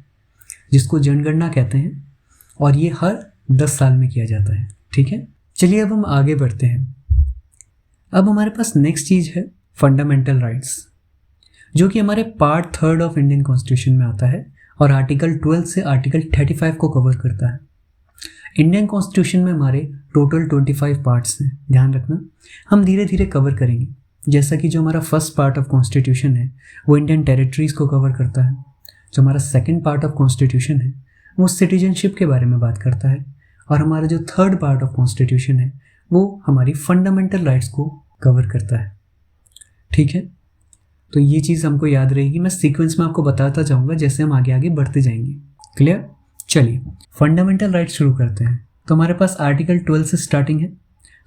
S1: जिसको जनगणना कहते हैं और ये हर 10 साल में किया जाता है। ठीक है, चलिए अब हम आगे बढ़ते हैं। अब हमारे पास नेक्स्ट चीज़ है फंडामेंटल राइट्स, जो कि हमारे पार्ट 3 ऑफ इंडियन कॉन्स्टिट्यूशन में आता है और आर्टिकल 12 से आर्टिकल 35 को कवर करता है। इंडियन कॉन्स्टिट्यूशन में हमारे टोटल 25 पार्ट्स हैं, ध्यान रखना। हम धीरे धीरे कवर करेंगे, जैसा कि जो हमारा फर्स्ट पार्ट ऑफ कॉन्स्टिट्यूशन है वो इंडियन टेरिटरीज़ को कवर करता है। जो हमारा सेकंड पार्ट ऑफ कॉन्स्टिट्यूशन है वो सिटीजनशिप के बारे में बात करता है और हमारा जो थर्ड पार्ट ऑफ कॉन्स्टिट्यूशन है वो हमारी फंडामेंटल राइट्स को कवर करता है। ठीक है, तो ये चीज़ हमको याद रहेगी। मैं सीक्वेंस में आपको बताता जाऊँगा जैसे हम आगे आगे बढ़ते जाएंगे। क्लियर? चलिए फंडामेंटल राइट्स शुरू करते हैं। तो हमारे पास आर्टिकल 12 से स्टार्टिंग है।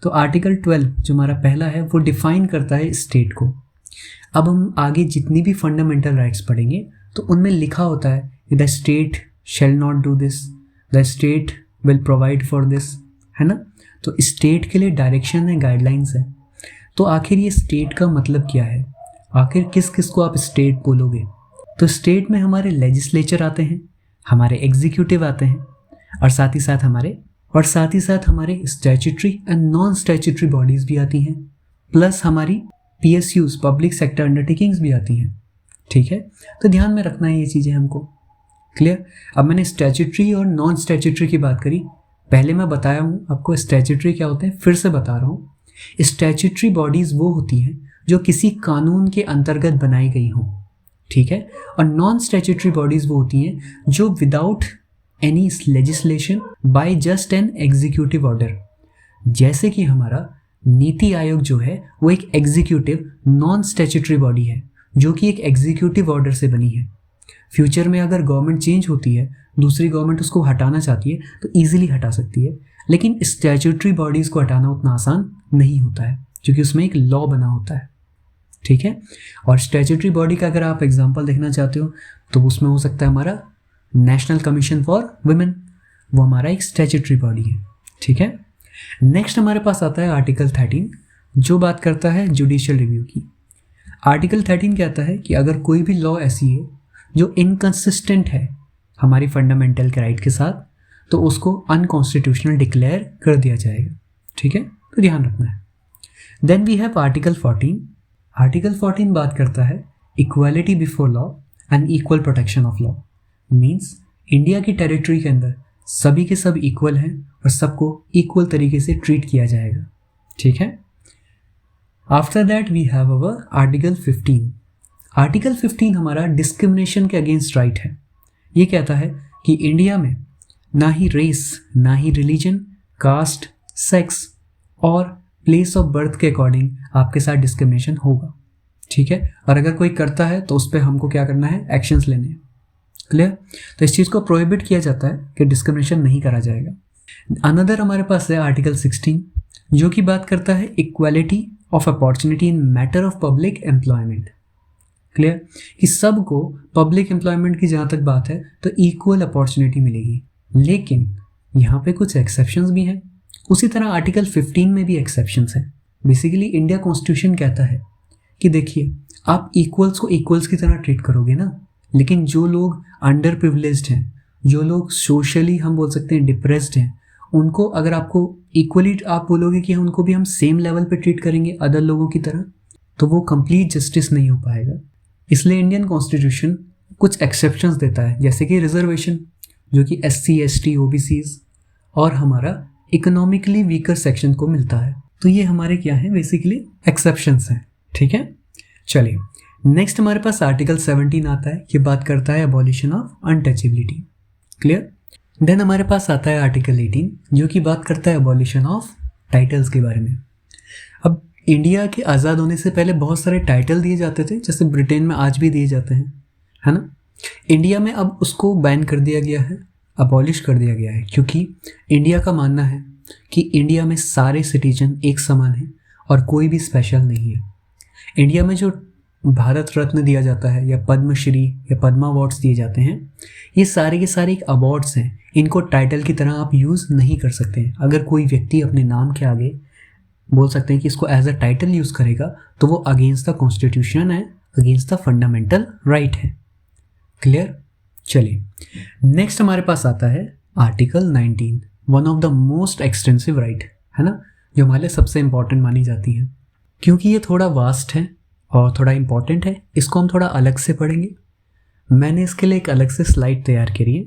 S1: तो आर्टिकल 12 जो हमारा पहला है वो डिफाइन करता है स्टेट को। अब हम आगे जितनी भी फंडामेंटल राइट्स पढ़ेंगे तो उनमें लिखा होता है the state shall not do this, the state will provide for this, है ना। तो स्टेट के लिए डायरेक्शन है, गाइडलाइंस है। तो आखिर ये स्टेट का मतलब क्या है? आखिर किस किस को आप स्टेट बोलोगे? तो स्टेट में हमारे लेजिस्लेचर आते हैं, हमारे एग्जीक्यूटिव आते हैं और साथ ही साथ हमारे statutory and non statutory bodies भी आती हैं, प्लस हमारी PSUs पब्लिक सेक्टर अंडरटेकिंग्स भी आती हैं। ठीक है, तो ध्यान में रखना है ये चीज़ें हमको। क्लियर? अब मैंने स्टैट्यूटरी और नॉन स्टैट्यूटरी की बात करी, पहले मैं बताया हूँ आपको स्टैट्यूटरी क्या होते हैं, फिर से बता रहा हूँ। स्टैट्यूटरी बॉडीज़ वो होती हैं जो किसी कानून के अंतर्गत बनाई गई हों। ठीक है, और नॉन स्टैट्यूटरी बॉडीज़ वो होती हैं जो without any legislation by just an executive order. जैसे कि हमारा नीति आयोग जो है वो एक एग्जीक्यूटिव नॉन स्टैट्यूटरी बॉडी है जो कि एक एग्जीक्यूटिव ऑर्डर से बनी है। फ्यूचर में अगर गवर्नमेंट चेंज होती है, दूसरी गवर्नमेंट उसको हटाना चाहती है तो ईजिली हटा सकती है, लेकिन स्टैट्यूटरी बॉडीज़ को हटाना उतना आसान नहीं होता है क्योंकि उसमें एक लॉ बना होता है। ठीक है, और स्टैट्यूटरी बॉडी का अगर आप एग्जांपल देखना चाहते हो तो उसमें हो सकता है हमारा नेशनल कमीशन फॉर वुमेन, वो हमारा एक स्टैट्यूटरी बॉडी है। ठीक है, नेक्स्ट हमारे पास आता है आर्टिकल 13 जो बात करता है जुडिशियल रिव्यू की। आर्टिकल 13 कहता है कि अगर कोई भी लॉ ऐसी है जो इनकंसिस्टेंट है हमारी फंडामेंटल के राइट के साथ, तो उसको अनकॉन्स्टिट्यूशनल डिक्लेयर कर दिया जाएगा। ठीक है, तो ध्यान रखना है। Then we have article 14। Article 14 बात करता है equality before law and equal protection of law. Means India की टेरिटरी के अंदर सभी के सब इक्वल हैं और सबको इक्वल तरीके से ट्रीट किया जाएगा। ठीक है। After that we have our article 15। Article 15 हमारा डिस्क्रिमिनेशन के अगेंस्ट राइट है। ये कहता है कि इंडिया में ना ही रेस, ना ही रिलीजन, कास्ट, सेक्स और प्लेस ऑफ बर्थ के अकॉर्डिंग आपके साथ डिस्क्रिमिनेशन होगा। ठीक है, और अगर कोई करता है तो उस पर हमको क्या करना है, एक्शंस लेने हैं। क्लियर। तो इस चीज़ को प्रोहिबिट किया जाता है कि डिस्क्रिमिनेशन नहीं करा जाएगा। अनदर हमारे पास है आर्टिकल 16 जो कि बात करता है equality of opportunity in matter of public employment. Clear, कि सबको पब्लिक एम्प्लॉयमेंट की जहाँ तक बात है तो इक्वल अपॉर्चुनिटी मिलेगी, लेकिन यहाँ पे कुछ एक्सेप्शंस भी हैं। उसी तरह आर्टिकल 15 में भी एक्सेप्शंस हैं। बेसिकली इंडिया कॉन्स्टिट्यूशन कहता है कि देखिए आप इक्वल्स को इक्वल्स की तरह ट्रीट करोगे ना, लेकिन जो लोग अंडर प्रिविलेज्ड हैं, जो लोग सोशली हम बोल सकते हैं डिप्रेस्ड हैं, उनको अगर आपको इक्वली आप बोलोगे कि उनको भी हम सेम लेवल पे ट्रीट करेंगे अदर लोगों की तरह, तो वो कंप्लीट जस्टिस नहीं हो पाएगा। इसलिए इंडियन कॉन्स्टिट्यूशन कुछ एक्सेप्शंस देता है, जैसे कि रिजर्वेशन जो कि SC ST OBCs और हमारा इकोनॉमिकली वीकर सेक्शन को मिलता है। तो ये हमारे क्या है, बेसिकली एक्सेप्शंस हैं। ठीक है, चलिए नेक्स्ट हमारे पास आर्टिकल 17 आता है। ये बात करता है abolition of untouchability. Clear. Then हमारे पास आता है आर्टिकल 18 जो कि बात करता है अबॉलिशन ऑफ टाइटल्स के बारे में। अब इंडिया के आज़ाद होने से पहले बहुत सारे टाइटल दिए जाते थे, जैसे ब्रिटेन में आज भी दिए जाते हैं, है ना। इंडिया में अब उसको बैन कर दिया गया है, अबॉलिश कर दिया गया है, क्योंकि इंडिया का मानना है कि इंडिया में सारे सिटीजन एक समान हैं और कोई भी स्पेशल नहीं है। इंडिया में जो भारत रत्न दिया जाता है या पद्मश्री या पद्मा अवार्ड्स दिए जाते हैं, ये सारे के सारे एक अवार्ड्स हैं। इनको टाइटल की तरह आप यूज़ नहीं कर सकते हैं। अगर कोई व्यक्ति अपने नाम के आगे बोल सकते हैं कि इसको एज अ टाइटल यूज़ करेगा तो वो अगेंस्ट द कॉन्स्टिट्यूशन है, अगेंस्ट द फंडामेंटल राइट है। क्लियर। चलिए नेक्स्ट हमारे पास आता है article 19, one of the most extensive right, है ना, जो हमारे लिए सबसे इंपॉर्टेंट मानी जाती है। क्योंकि ये थोड़ा वास्ट है और थोड़ा इंपॉर्टेंट है, इसको हम थोड़ा अलग से पढ़ेंगे। मैंने इसके लिए एक अलग से स्लाइड तैयार करी है,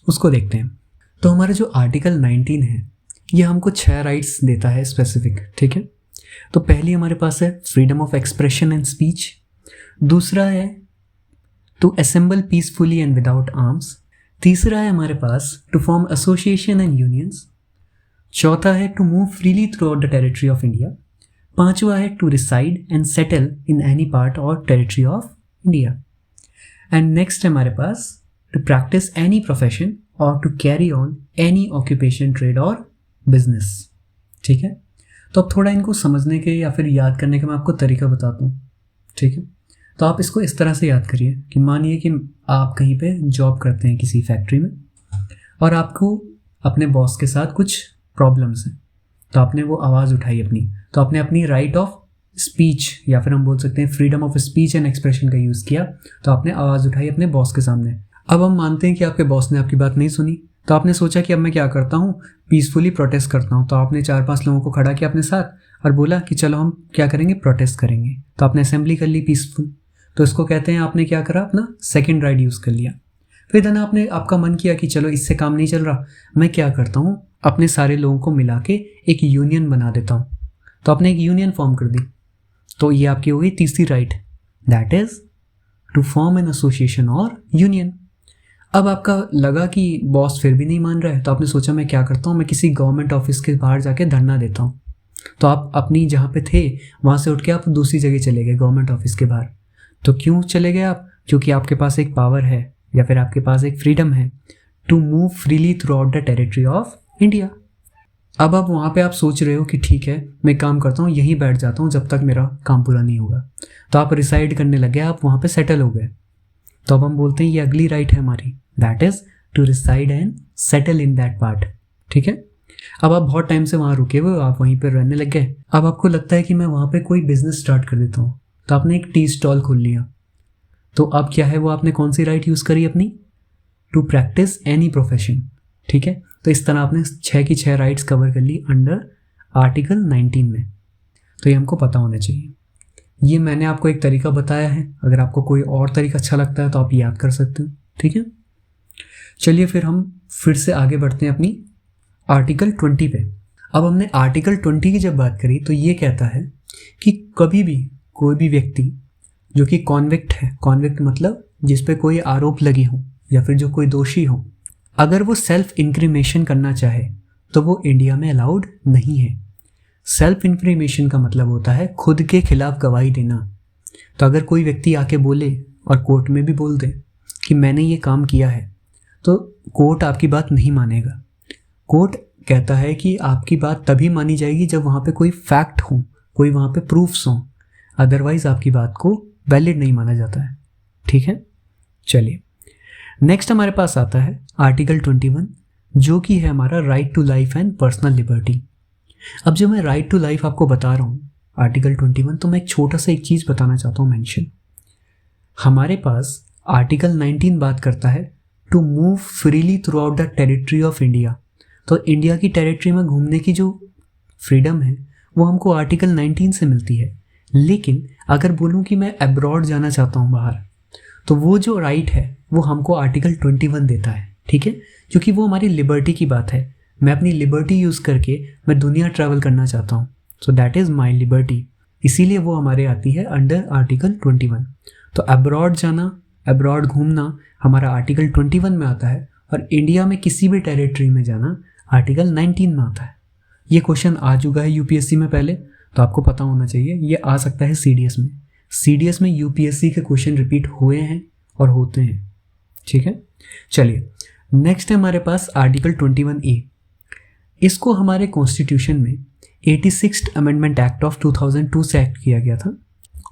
S1: उसको देखते हैं। तो हमारा जो आर्टिकल 19 है ये हमको 6 राइट्स देता है स्पेसिफिक। ठीक है, तो पहली हमारे पास है freedom of expression and speech, दूसरा है to assemble peacefully and without arms, तीसरा है हमारे पास to form association and unions, चौथा है to move freely throughout the territory of India, पांचवा है to reside and settle in any part और territory of India, and next है हमारे पास टू प्रैक्टिस एनी प्रोफेशन और to carry on any occupation, trade और business. ठीक है, तो अब थोड़ा इनको समझने के या फिर याद करने का मैं आपको तरीका बताता हूँ। ठीक है, तो आप इसको इस तरह से याद करिए कि मानिए कि आप कहीं पे जॉब करते हैं किसी फैक्ट्री में और आपको अपने बॉस के साथ कुछ प्रॉब्लम्स हैं, तो आपने वो आवाज़ उठाई अपनी, तो आपने अपनी राइट ऑफ स्पीच या फिर हम बोल सकते हैं freedom of speech and expression का यूज़ किया, तो आपने आवाज़ उठाई अपने बॉस के सामने। अब हम मानते हैं कि आपके बॉस ने आपकी बात नहीं सुनी, तो आपने सोचा कि अब मैं क्या करता हूँ, पीसफुली प्रोटेस्ट करता हूँ। तो आपने 4-5 लोगों को खड़ा किया अपने साथ और बोला कि चलो हम क्या करेंगे, प्रोटेस्ट करेंगे। तो आपने असेंबली कर ली पीसफुल, तो इसको कहते हैं आपने क्या करा, अपना सेकंड राइट यूज़ कर लिया। फिर देन आपने आपका मन किया कि चलो इससे काम नहीं चल रहा, मैं क्या करता हूँ, अपने सारे लोगों को मिला के एक यूनियन बना देता हूँ। तो आपने एक यूनियन फॉर्म कर दी, तो ये आपकी हो गई तीसरी right, that is to form an association और यूनियन। अब आपका लगा कि बॉस फिर भी नहीं मान रहा है, तो आपने सोचा मैं क्या करता हूँ, मैं किसी गवर्नमेंट ऑफिस के बाहर जाके धरना देता हूँ। तो आप अपनी जहाँ पे थे वहाँ से उठ के आप दूसरी जगह चले गए, गवर्नमेंट ऑफिस के बाहर। तो क्यों चले गए आप, क्योंकि आपके पास एक पावर है या फिर आपके पास एक फ्रीडम है to move freely throughout the territory of India. अब आप वहाँ पे आप सोच रहे हो कि ठीक है मैं काम करता हूँ, यहीं बैठ जाता हूँ जब तक मेरा काम पूरा नहीं होगा। तो आप रिसाइड करने लगे, आप वहाँ पे सेटल हो गए। तो अब हम बोलते हैं ये अगली राइट है हमारी, that is to reside and settle in that part. ठीक है, अब आप बहुत टाइम से वहाँ रुके हुए, आप वहीं पर रहने लग गए। अब आपको लगता है कि मैं वहाँ पे कोई बिजनेस स्टार्ट कर देता हूँ, तो आपने एक टी स्टॉल खोल लिया। तो अब क्या है, वो आपने कौन सी राइट यूज़ करी अपनी, टू प्रैक्टिस एनी प्रोफेशन। ठीक है, तो इस तरह आपने 6 की 6 राइट्स कवर कर ली अंडर आर्टिकल 19 में। तो ये हमको पता होना चाहिए। ये मैंने आपको एक तरीका बताया है, अगर आपको कोई और तरीका अच्छा लगता है तो आप याद कर सकते हो। ठीक है, चलिए फिर हम फिर से आगे बढ़ते हैं अपनी आर्टिकल 20 पे। अब हमने आर्टिकल 20 की जब बात करी तो ये कहता है कि कभी भी कोई भी व्यक्ति जो कि कॉन्विक्ट है, कॉन्विक्ट मतलब जिस पे कोई आरोप लगे हो या फिर जो कोई दोषी हो, अगर वो सेल्फ इंक्रिमेशन करना चाहे तो वो इंडिया में अलाउड नहीं है। सेल्फ इंक्रिमेशन का मतलब होता है खुद के खिलाफ गवाही देना। तो अगर कोई व्यक्ति आके बोले और कोर्ट में भी बोल दे कि मैंने ये काम किया है, तो कोर्ट आपकी बात नहीं मानेगा। कोर्ट कहता है कि आपकी बात तभी मानी जाएगी जब वहाँ पे कोई फैक्ट हो, कोई वहाँ पे प्रूफ्स हों, अदरवाइज आपकी बात को वैलिड नहीं माना जाता है। ठीक है, चलिए नेक्स्ट हमारे पास आता है आर्टिकल 21, जो कि है हमारा right to life and personal liberty. अब जो मैं राइट टू लाइफ आपको बता रहा हूँ आर्टिकल 21, तो मैं एक छोटा सा एक चीज़ बताना चाहता हूँ मेंशन। हमारे पास आर्टिकल 19 बात करता है to move freely throughout the territory of India. तो इंडिया की टेरिटरी में घूमने की जो फ्रीडम है वो हमको आर्टिकल 19 से मिलती है। लेकिन अगर बोलूँ कि मैं अब्रॉड जाना चाहता हूँ बाहर, तो वो जो राइट है वो हमको आर्टिकल 21 देता है। ठीक है, क्योंकि वो हमारी लिबर्टी की बात है। मैं अपनी लिबर्टी यूज़ करके मैं दुनिया ट्रैवल करना चाहता हूँ, so that is my liberty, इसीलिए वो हमारे आती है अंडर आर्टिकल 21। तो अब्रॉड जाना, अब्रॉड घूमना हमारा आर्टिकल 21 में आता है, और इंडिया में किसी भी टेरिटरी में जाना आर्टिकल 19 में आता है। ये क्वेश्चन आ चुका है यूपीएससी में पहले, तो आपको पता होना चाहिए। ये आ सकता है सीडीएस में। सीडीएस में यूपीएससी के क्वेश्चन रिपीट हुए हैं और होते हैं। ठीक है, चलिए नेक्स्ट है हमारे पास आर्टिकल 21A। इसको हमारे कॉन्स्टिट्यूशन में 86th अमेंडमेंट एक्ट ऑफ 2002 से एक्ट किया गया था,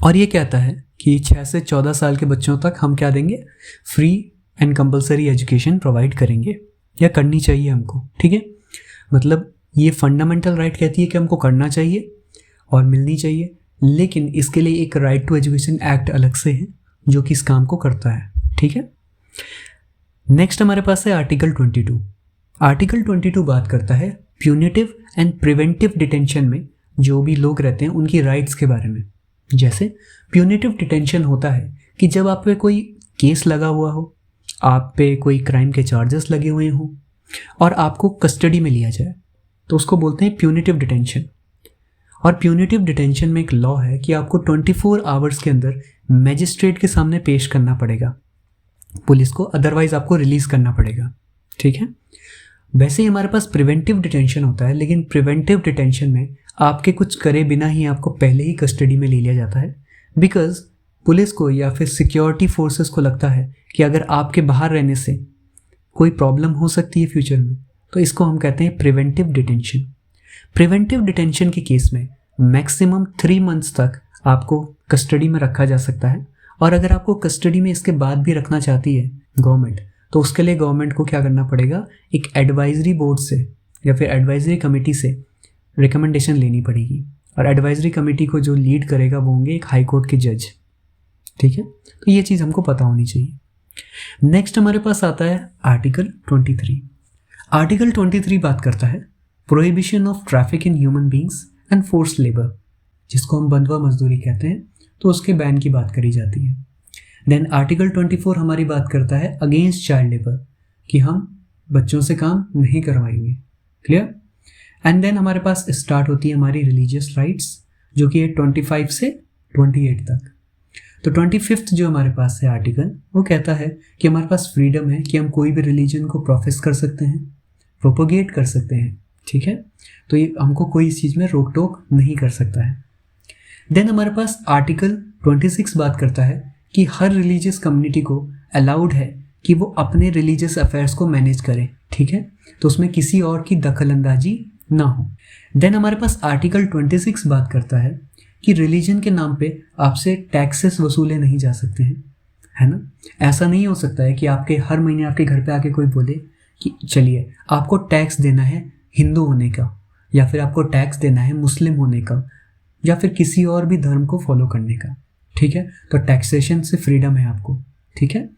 S1: और ये कहता है कि 6 से 14 साल के बच्चों तक हम क्या देंगे, free and compulsory education provide करेंगे, या करनी चाहिए हमको। ठीक है, मतलब ये फंडामेंटल राइट कहती है कि हमको करना चाहिए और मिलनी चाहिए, लेकिन इसके लिए एक राइट टू एजुकेशन एक्ट अलग से है जो कि इस काम को करता है। ठीक है, नेक्स्ट हमारे पास है आर्टिकल 22। आर्टिकल 22 बात करता है प्यूनिटिव एंड प्रिवेंटिव डिटेंशन में जो भी लोग रहते हैं उनकी राइट्स के बारे में। जैसे प्यूनिटिव डिटेंशन होता है कि जब आप पे कोई केस लगा हुआ हो, आप पे कोई क्राइम के चार्जेस लगे हुए हों और आपको कस्टडी में लिया जाए, तो उसको बोलते हैं प्यूनिटिव डिटेंशन। और प्यूनिटिव डिटेंशन में एक लॉ है कि आपको 24 आवर्स के अंदर मैजिस्ट्रेट के सामने पेश करना पड़ेगा पुलिस को, अदरवाइज आपको रिलीज करना पड़ेगा। ठीक है, वैसे ही हमारे पास प्रिवेंटिव डिटेंशन होता है, लेकिन प्रिवेंटिव डिटेंशन में आपके कुछ करे बिना ही आपको पहले ही कस्टडी में ले लिया जाता है, बिकॉज पुलिस को या फिर सिक्योरिटी फोर्सेस को लगता है कि अगर आपके बाहर रहने से कोई प्रॉब्लम हो सकती है फ्यूचर में, तो इसको हम कहते हैं प्रिवेंटिव डिटेंशन। प्रिवेंटिव डिटेंशन के केस में मैक्सिमम 3 मंथ्स तक आपको कस्टडी में रखा जा सकता है, और अगर आपको कस्टडी में इसके बाद भी रखना चाहती है गवर्नमेंट, तो उसके लिए गवर्नमेंट को क्या करना पड़ेगा, एक एडवाइजरी बोर्ड से या फिर एडवाइजरी कमेटी से रिकमेंडेशन लेनी पड़ेगी, और एडवाइजरी कमेटी को जो लीड करेगा वो होंगे एक हाई कोर्ट के जज। ठीक है, तो ये चीज़ हमको पता होनी चाहिए। नेक्स्ट हमारे पास आता है आर्टिकल 23। आर्टिकल 23 बात करता है prohibition of traffic in human beings and force labour, जिसको हम बंधुआ मजदूरी कहते हैं, तो उसके बैन की बात करी जाती है। देन आर्टिकल 24 हमारी बात करता है अगेंस्ट चाइल्ड लेबर, कि हम बच्चों से काम नहीं करवाएंगे। क्लियर? एंड देन हमारे पास स्टार्ट होती है हमारी रिलीजियस राइट्स, जो कि है 25 से 28 तक। तो 25th जो हमारे पास है आर्टिकल, वो कहता है कि हमारे पास फ्रीडम है कि हम कोई भी रिलीजन को प्रोफेस कर सकते हैं, प्रोपोगेट कर सकते हैं। ठीक है, तो ये हमको कोई इस चीज़ में रोक टोक नहीं कर सकता है। देन हमारे पास आर्टिकल 26 बात करता है कि हर रिलीजियस कम्युनिटी को अलाउड है कि वो अपने रिलीजियस अफेयर्स को मैनेज करे। ठीक है, तो उसमें किसी और की दखलंदाजी ना हो। देन हमारे पास आर्टिकल 26 बात करता है कि रिलीजन के नाम पे आपसे टैक्सेस वसूले नहीं जा सकते हैं, है ना। ऐसा नहीं हो सकता है कि आपके हर महीने आपके घर पे आके कोई बोले कि चलिए आपको टैक्स देना है हिंदू होने का, या फिर आपको टैक्स देना है मुस्लिम होने का, या फिर किसी और भी धर्म को फॉलो करने का। ठीक है, तो टैक्सेशन से फ्रीडम है आपको। ठीक है,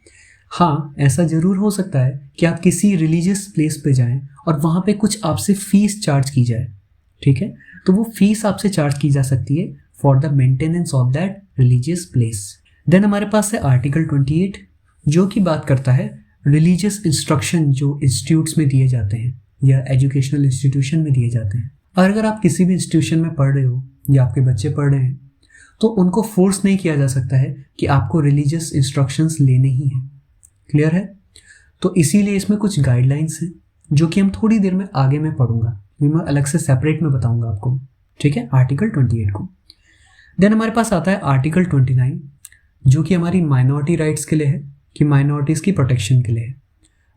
S1: हाँ, ऐसा ज़रूर हो सकता है कि आप किसी रिलीजियस प्लेस पे जाएं और वहाँ पे कुछ आपसे फ़ीस चार्ज की जाए, ठीक है। तो वो फीस आपसे चार्ज की जा सकती है for the maintenance of that religious place. Then हमारे पास है आर्टिकल 28 जो कि बात करता है रिलीजियस इंस्ट्रक्शन जो इंस्टीट्यूट्स में दिए जाते हैं या एजुकेशनल इंस्टीट्यूशन में दिए जाते हैं। और अगर आप किसी भी इंस्टीट्यूशन में पढ़ रहे हो या आपके बच्चे पढ़ रहे हैं तो उनको फोर्स नहीं किया जा सकता है कि आपको रिलीजियस इंस्ट्रक्शंस लेने ही हैं। क्लियर है? तो इसीलिए इसमें कुछ गाइडलाइंस हैं जो कि हम थोड़ी देर में आगे मैं पढ़ूंगा, मैं अलग से सेपरेट में बताऊंगा आपको, ठीक है, आर्टिकल 28 को। देन हमारे पास आता है आर्टिकल 29 जो कि हमारी माइनॉरिटी राइट्स के लिए है, कि माइनॉरिटीज़ की प्रोटेक्शन के लिए है।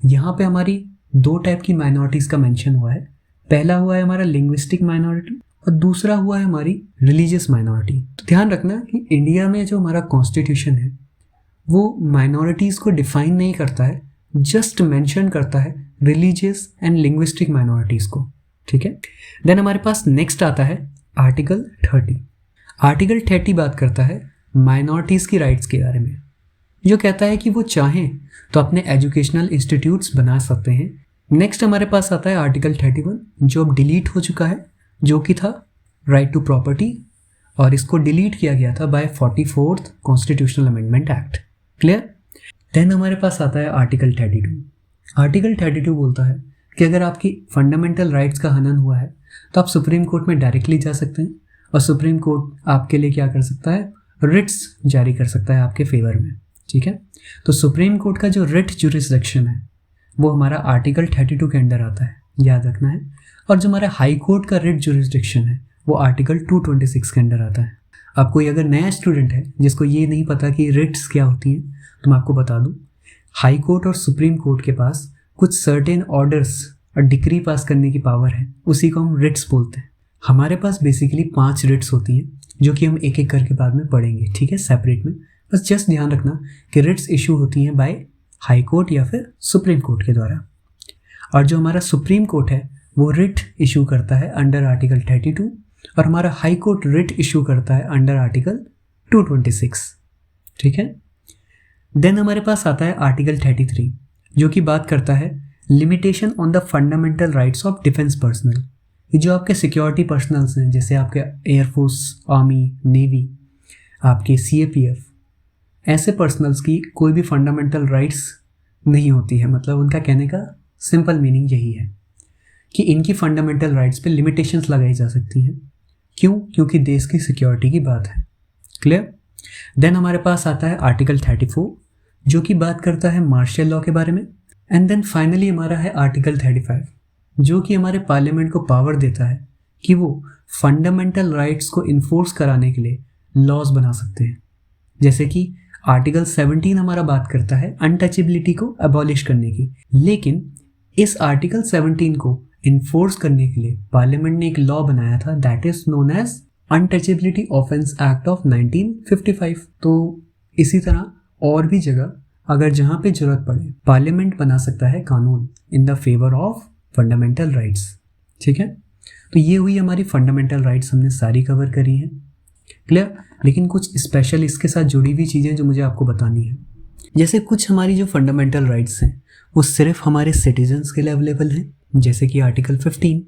S1: यहाँ पे हमारी दो टाइप की माइनॉरिटीज़ का मेंशन हुआ है। पहला हुआ है हमारा लिंग्विस्टिक माइनॉरिटी और दूसरा हुआ है हमारी रिलीजियस माइनॉरिटी। तो ध्यान रखना कि इंडिया में जो हमारा कॉन्स्टिट्यूशन है वो माइनॉरिटीज़ को डिफाइन नहीं करता है, जस्ट मेंशन करता है रिलीजियस एंड लिंग्विस्टिक माइनॉरिटीज़ को, ठीक है। देन हमारे पास नेक्स्ट आता है आर्टिकल 30। आर्टिकल 30 बात करता है माइनॉरिटीज़ की राइट्स के बारे में, जो कहता है कि वो चाहें तो अपने एजुकेशनल इंस्टीट्यूट्स बना सकते हैं। नेक्स्ट हमारे पास आता है आर्टिकल 31 जो अब डिलीट हो चुका है, जो कि था राइट टू प्रॉपर्टी, और इसको डिलीट किया गया था by 44th constitutional amendment act. Clear? Then हमारे पास आता है आर्टिकल 32। आर्टिकल 32 बोलता है कि अगर आपकी फंडामेंटल राइट्स का हनन हुआ है तो आप सुप्रीम कोर्ट में डायरेक्टली जा सकते हैं और सुप्रीम कोर्ट आपके लिए क्या कर सकता है, रिट्स जारी कर सकता है आपके फेवर में, ठीक है। तो सुप्रीम कोर्ट का जो रिट जुरिसडिक्शन है वो हमारा आर्टिकल 32 के अंडर आता है, याद रखना है। और जो हमारा हाई कोर्ट का रिट जुरिसडिक्शन है वो आर्टिकल 226 के अंडर आता है। अब कोई अगर नया स्टूडेंट है जिसको ये नहीं पता कि रिट्स क्या होती हैं तो मैं आपको बता दूं, हाई कोर्ट और सुप्रीम कोर्ट के पास कुछ सर्टेन ऑर्डर्स और डिक्री पास करने की पावर है, उसी को हम रिट्स बोलते हैं। हमारे पास बेसिकली 5 रिट्स होती हैं जो कि हम एक एक करके बाद में पढ़ेंगे, ठीक है, सेपरेट में। बस जस्ट ध्यान रखना कि रिट्स इशू होती हैं बाय हाई कोर्ट या फिर सुप्रीम कोर्ट के द्वारा, और जो हमारा सुप्रीम कोर्ट है वो रिट इशू करता है अंडर आर्टिकल 32 और हमारा हाई कोर्ट रिट इशू करता है अंडर आर्टिकल 226, ठीक है। देन हमारे पास आता है आर्टिकल 33 जो कि बात करता है limitation on the fundamental rights of defence personnel. ये जो आपके सिक्योरिटी पर्सनल्स हैं, जैसे आपके एयरफोर्स, आर्मी, नेवी, आपके CAPF, ऐसे पर्सनल्स की कोई भी फंडामेंटल राइट्स नहीं होती है। मतलब उनका कहने का सिंपल मीनिंग यही है कि इनकी फंडामेंटल राइट्स पे लिमिटेशंस लगाई जा सकती हैं। क्यों? क्योंकि देश की सिक्योरिटी की बात है। क्लियर? देन हमारे पास आता है आर्टिकल 34 जो कि बात करता है मार्शल लॉ के बारे में। एंड देन फाइनली हमारा है आर्टिकल 35 जो कि हमारे पार्लियामेंट को पावर देता है कि वो फंडामेंटल राइट्स को इन्फोर्स कराने के लिए लॉज बना सकते हैं। जैसे कि आर्टिकल 17 हमारा बात करता है अनटचेबिलिटी को अबॉलिश करने की, लेकिन इस आर्टिकल 17 को इन्फोर्स करने के लिए पार्लियामेंट ने एक लॉ बनाया था that is known as untouchability offence act of 1955। तो इसी तरह और भी जगह अगर जहाँ पे जरूरत पड़े पार्लियामेंट बना सकता है कानून in the favour of fundamental rights, ठीक है। तो ये हुई हमारी फंडामेंटल राइट्स, हमने सारी कवर करी हैं। क्लियर? लेकिन कुछ स्पेशल इसके साथ जुड़ी हुई चीज़ें जो मुझे आपको बतानी है, जैसे कुछ हमारी जो फंडामेंटल राइट्स हैं वो सिर्फ हमारे सिटीजन्स के लिए अवेलेबल हैं, जैसे कि आर्टिकल 15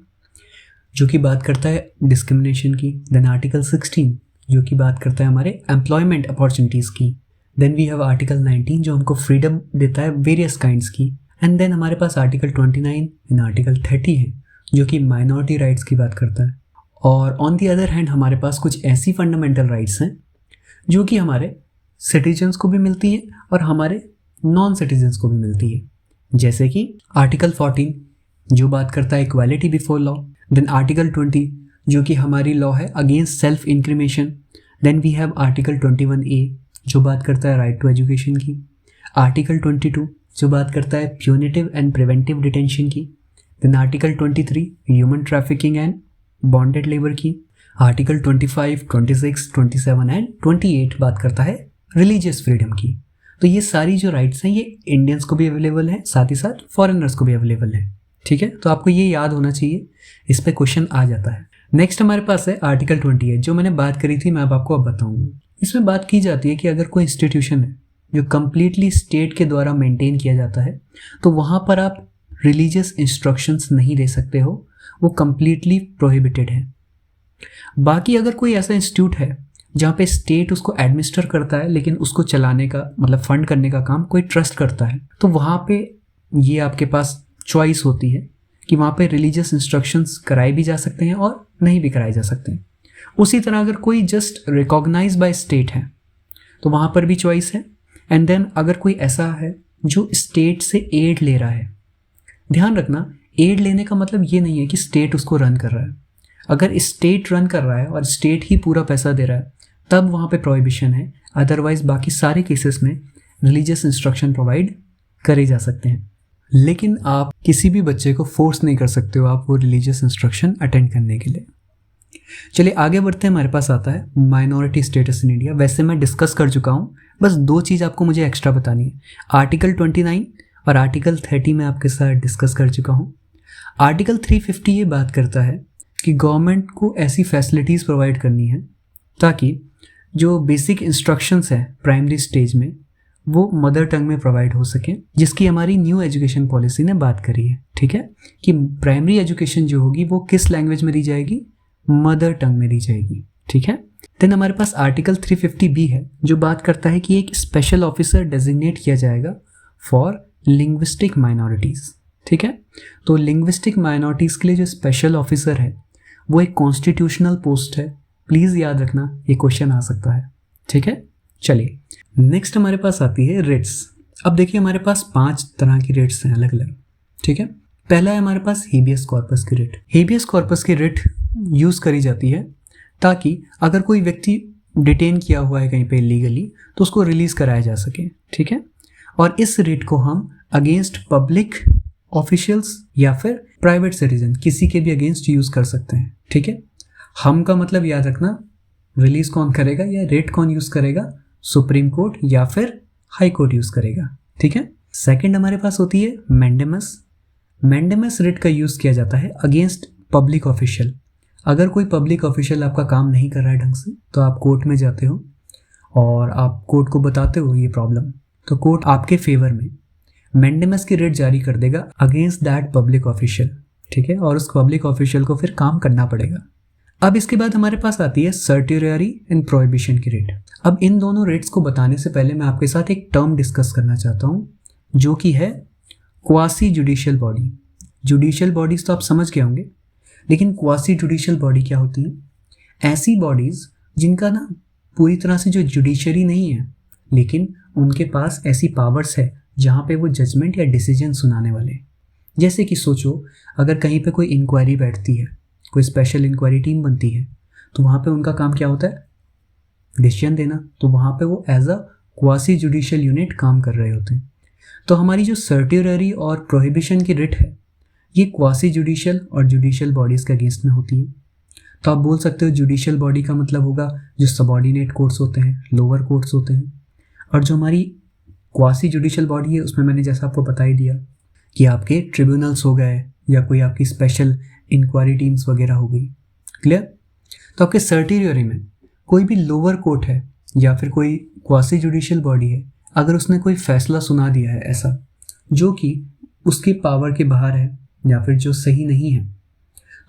S1: जो कि बात करता है डिस्क्रिमिनेशन की। देन आर्टिकल 16 जो कि बात करता है हमारे एम्प्लॉयमेंट अपॉर्चुनिटीज़ की। देन वी हैव आर्टिकल 19 जो हमको फ्रीडम देता है वेरियस काइंड्स की। एंड देन हमारे पास आर्टिकल 29 एंड आर्टिकल 30 है जो कि माइनॉरिटी राइट्स की बात करता है। और ऑन दी अदर हैंड हमारे पास कुछ ऐसी फंडामेंटल राइट्स हैं जो कि हमारे सिटीजन्स को भी मिलती हैं और हमारे नॉन सिटीजन्स को भी मिलती है, जैसे कि आर्टिकल 14 जो बात करता है equality before law. Then article 20 जो कि हमारी लॉ है against self incrimination. Then we have article 21A जो बात करता है राइट टू एजुकेशन की। आर्टिकल 22 जो बात करता है प्यूनिटिव एंड प्रिवेंटिव डिटेंशन की। Then article 23 human trafficking and bonded labour की। आर्टिकल 25, 26, 27 एंड 28 बात करता है रिलीजियस फ्रीडम की। तो ये सारी जो राइट्स हैं ये इंडियंस को भी अवेलेबल है, साथ ही साथ फॉरेनर्स को भी अवेलेबल है, ठीक है। तो आपको ये याद होना चाहिए, इस पे क्वेश्चन आ जाता है। नेक्स्ट हमारे पास है आर्टिकल 28 जो मैंने बात करी थी, मैं अब आपको अब बताऊंगा। इसमें बात की जाती है कि अगर कोई इंस्टीट्यूशन है जो कम्प्लीटली स्टेट के द्वारा मेंटेन किया जाता है, तो वहाँ पर आप रिलीजियस इंस्ट्रक्शंस नहीं दे सकते हो, वो कम्प्लीटली प्रोहिबिटेड है। बाकी अगर कोई ऐसा इंस्टीट्यूट है जहाँ पे स्टेट उसको एडमिनिस्टर करता है, लेकिन उसको चलाने का मतलब फंड करने का काम कोई ट्रस्ट करता है, तो वहाँ पे ये आपके पास चॉइस होती है कि वहाँ पे रिलीजियस इंस्ट्रक्शंस कराए भी जा सकते हैं और नहीं भी कराए जा सकते हैं। उसी तरह अगर कोई जस्ट रिकॉग्नाइज बाय स्टेट है तो वहाँ पर भी चॉइस है। एंड देन अगर कोई ऐसा है जो स्टेट से एड ले रहा है, ध्यान रखना एड लेने का मतलब ये नहीं है कि स्टेट उसको रन कर रहा है। अगर स्टेट रन कर रहा है और स्टेट ही पूरा पैसा दे रहा है तब वहाँ पे प्रोहिबिशन है, अदरवाइज बाकी सारे केसेस में रिलीजियस इंस्ट्रक्शन प्रोवाइड करे जा सकते हैं। लेकिन आप किसी भी बच्चे को फोर्स नहीं कर सकते हो आप वो रिलीजियस इंस्ट्रक्शन अटेंड करने के लिए। चलिए आगे बढ़ते हैं। हमारे पास आता है माइनॉरिटी स्टेटस इन इंडिया। वैसे मैं डिस्कस कर चुका हूँ, बस 2 चीज़ आपको मुझे एक्स्ट्रा बतानी है। आर्टिकल 29 और आर्टिकल 30 में आपके साथ डिस्कस कर चुका हूँ। आर्टिकल 350 ये बात करता है कि गवर्नमेंट को ऐसी फैसिलिटीज़ प्रोवाइड करनी है ताकि जो बेसिक इंस्ट्रक्शंस हैं प्राइमरी स्टेज में वो मदर टंग में प्रोवाइड हो सके, जिसकी हमारी न्यू एजुकेशन पॉलिसी ने बात करी है। ठीक है, कि प्राइमरी एजुकेशन जो होगी वो किस लैंग्वेज में दी जाएगी, मदर टंग में दी जाएगी। ठीक है। देन हमारे पास आर्टिकल 350 भी है जो बात करता है कि एक स्पेशल ऑफिसर डेजिग्नेट किया जाएगा फॉर लिंग्विस्टिक माइनॉरिटीज़। ठीक है, तो लिंग्विस्टिक माइनॉरिटीज़ के लिए जो स्पेशल ऑफिसर है वो एक कॉन्स्टिट्यूशनल पोस्ट है। प्लीज़ याद रखना ये क्वेश्चन आ सकता है। ठीक है, चलिए नेक्स्ट हमारे पास आती है रिट्स। अब देखिए हमारे पास 5 तरह की रिट्स हैं अलग अलग। ठीक है, पहला है हमारे पास हेबियस कॉर्पस की रिट। हेबियस कॉर्पस की रिट यूज़ करी जाती है ताकि अगर कोई व्यक्ति डिटेन किया हुआ है कहीं पे इलीगली तो उसको रिलीज़ कराया जा सके। ठीक है, और इस रिट को हम अगेंस्ट पब्लिक ऑफिशियल्स या फिर प्राइवेट सिटीजन किसी के भी अगेंस्ट यूज़ कर सकते हैं। ठीक है, हम का मतलब याद रखना, रिलीज़ कौन करेगा या रिट कौन यूज़ करेगा, सुप्रीम कोर्ट या फिर हाई कोर्ट यूज़ करेगा। ठीक है, सेकंड हमारे पास होती है मैंडेमस। मैंडेमस रिट का यूज़ किया जाता है अगेंस्ट पब्लिक ऑफिशियल। अगर कोई पब्लिक ऑफिशियल आपका काम नहीं कर रहा है ढंग से तो आप कोर्ट में जाते हो और आप कोर्ट को बताते हो ये प्रॉब्लम, तो कोर्ट आपके फेवर में मैंडेमस की रिट जारी कर देगा अगेंस्ट दैट पब्लिक ऑफिशियल। ठीक है, और उस पब्लिक ऑफिशियल को फिर काम करना पड़ेगा। अब इसके बाद हमारे पास आती है सर्टियरी एंड प्रोहिबिशन की रेट। अब इन दोनों रेट्स को बताने से पहले मैं आपके साथ एक टर्म डिस्कस करना चाहता हूँ जो कि है quasi judicial body. Judicial bodies तो आप समझ गए होंगे, लेकिन क्वासी जुडिशियल बॉडी क्या होती है? ऐसी बॉडीज जिनका ना पूरी तरह से जो जुडिशरी नहीं है लेकिन उनके पास ऐसी पावर्स है जहाँ पे वो जजमेंट या डिसीजन सुनाने वाले। जैसे कि सोचो अगर कहीं पे कोई इंक्वायरी बैठती है, कोई स्पेशल इंक्वायरी टीम बनती है, तो वहाँ पे उनका काम क्या होता है? डिसीजन देना। तो वहाँ पे वो as a quasi judicial unit काम कर रहे होते हैं। तो हमारी जो सर्टियरी और प्रोहिबिशन की रिट है ये क्वासी जुडिशियल और जुडिशियल बॉडीज़ के अगेंस्ट में होती है। तो आप बोल सकते हो जुडिशियल बॉडी का मतलब होगा जो सबॉर्डिनेट कोर्ट्स होते हैं, लोअर कोर्ट्स होते हैं, और जो हमारी क्वासी जुडिशियल बॉडी है उसमें मैंने जैसा आपको बता ही दिया कि आपके ट्रिब्यूनल्स हो गए या कोई आपकी स्पेशल इंक्वायरी टीम्स वगैरह हो गई। क्लियर? तो आपके सर्टियरी में कोई भी लोअर कोर्ट है या फिर कोई क्वासी जुडिशियल बॉडी है, अगर उसने कोई फैसला सुना दिया है ऐसा जो कि उसकी पावर के बाहर है या फिर जो सही नहीं है,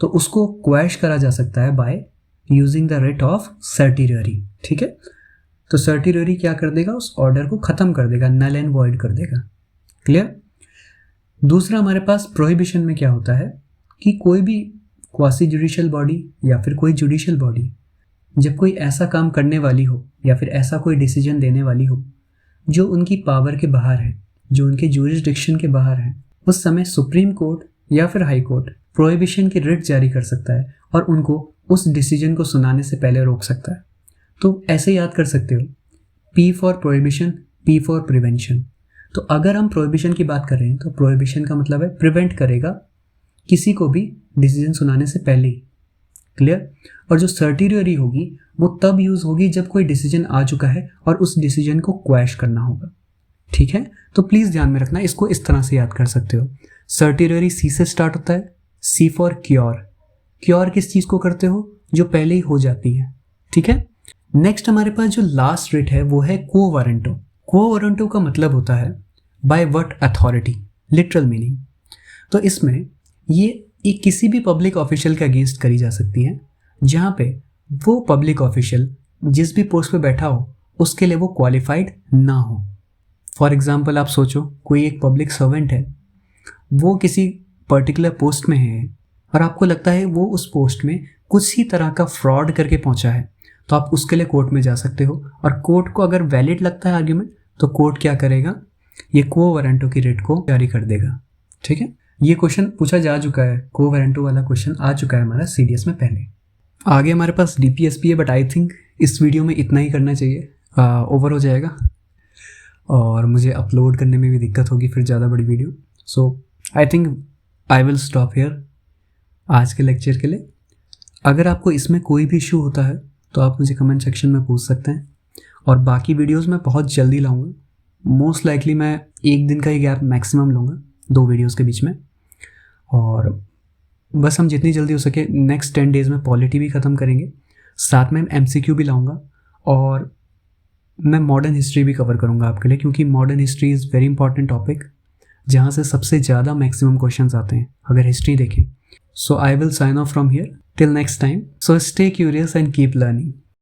S1: तो उसको क्वैश करा जा सकता है by using the writ of सर्टियरी। ठीक है, तो सर्टियरी क्या कर देगा? उस ऑर्डर को ख़त्म कर देगा, नल एंड वॉइड कर देगा। क्लियर? दूसरा हमारे पास प्रोहिबिशन में क्या होता है कि कोई भी क्वासी जुडिशियल बॉडी या फिर कोई जुडिशियल बॉडी जब कोई ऐसा काम करने वाली हो या फिर ऐसा कोई डिसीजन देने वाली हो जो उनकी पावर के बाहर है, जो उनके ज्यूरिसडिक्शन के बाहर है, उस समय सुप्रीम कोर्ट या फिर हाई कोर्ट प्रोहिबिशन की रिट जारी कर सकता है और उनको उस डिसीजन को सुनाने से पहले रोक सकता है। तो ऐसे याद कर सकते हो, P for prohibition, P for prevention. तो अगर हम प्रोहिबिशन की बात कर रहे हैं तो प्रोहिबिशन का मतलब है प्रिवेंट करेगा किसी को भी डिसीजन सुनाने से पहले ही। क्लियर? और जो सर्टियरी होगी वो तब यूज़ होगी जब कोई डिसीजन आ चुका है और उस डिसीजन को क्वैश करना होगा। ठीक है, तो प्लीज़ ध्यान में रखना, इसको इस तरह से याद कर सकते हो। सर्टियरी C से स्टार्ट होता है, C फॉर क्योर। क्योर किस चीज़ को करते हो? जो पहले ही हो जाती है। ठीक है, नेक्स्ट हमारे पास जो लास्ट रिट है वो है को वारंटो। क्वो वारंटो का मतलब होता है by what authority, literal meaning. तो इसमें ये एक किसी भी पब्लिक ऑफिशियल के अगेंस्ट करी जा सकती है जहाँ पे वो पब्लिक ऑफिशियल जिस भी पोस्ट पे बैठा हो उसके लिए वो क्वालिफाइड ना हो। फॉर एग्जाम्पल आप सोचो, कोई एक पब्लिक सर्वेंट है, वो किसी पर्टिकुलर पोस्ट में है और आपको लगता है वो उस पोस्ट में कुछ ही तरह का फ्रॉड करके पहुंचा है, तो आप उसके लिए कोर्ट में जा सकते हो। और कोर्ट को अगर वैलिड लगता है आर्ग्यूमेंट, तो कोर्ट क्या करेगा, ये क्वो वारंटो की रिट को जारी कर देगा। ठीक है, ये क्वेश्चन पूछा जा चुका है, क्वो वारंटो वाला क्वेश्चन आ चुका है हमारा सीडीएस में पहले। आगे हमारे पास डीपीएसपी है, बट आई थिंक इस वीडियो में इतना ही करना चाहिए, ओवर हो जाएगा और मुझे अपलोड करने में भी दिक्कत होगी फिर ज़्यादा बड़ी video. So I think I will stop here आज के लेक्चर के लिए। अगर आपको इसमें कोई भी इशू होता है तो आप मुझे कमेंट सेक्शन में पूछ सकते हैं, और बाकी वीडियोस मैं बहुत जल्दी लाऊंगा। मोस्ट लाइकली मैं 1 दिन का ही गैप मैक्सिमम लूँगा 2 वीडियोस के बीच में, और बस हम जितनी जल्दी हो सके नेक्स्ट 10 डेज़ में पॉलिटी भी ख़त्म करेंगे, साथ में MCQ भी लाऊंगा, और मैं मॉडर्न हिस्ट्री भी कवर करूंगा आपके लिए, क्योंकि modern history is very important topic जहाँ से सबसे ज़्यादा मैक्सिमम क्वेश्चंस आते हैं अगर हिस्ट्री देखें। So I will sign off from here till next time. So stay curious and keep learning.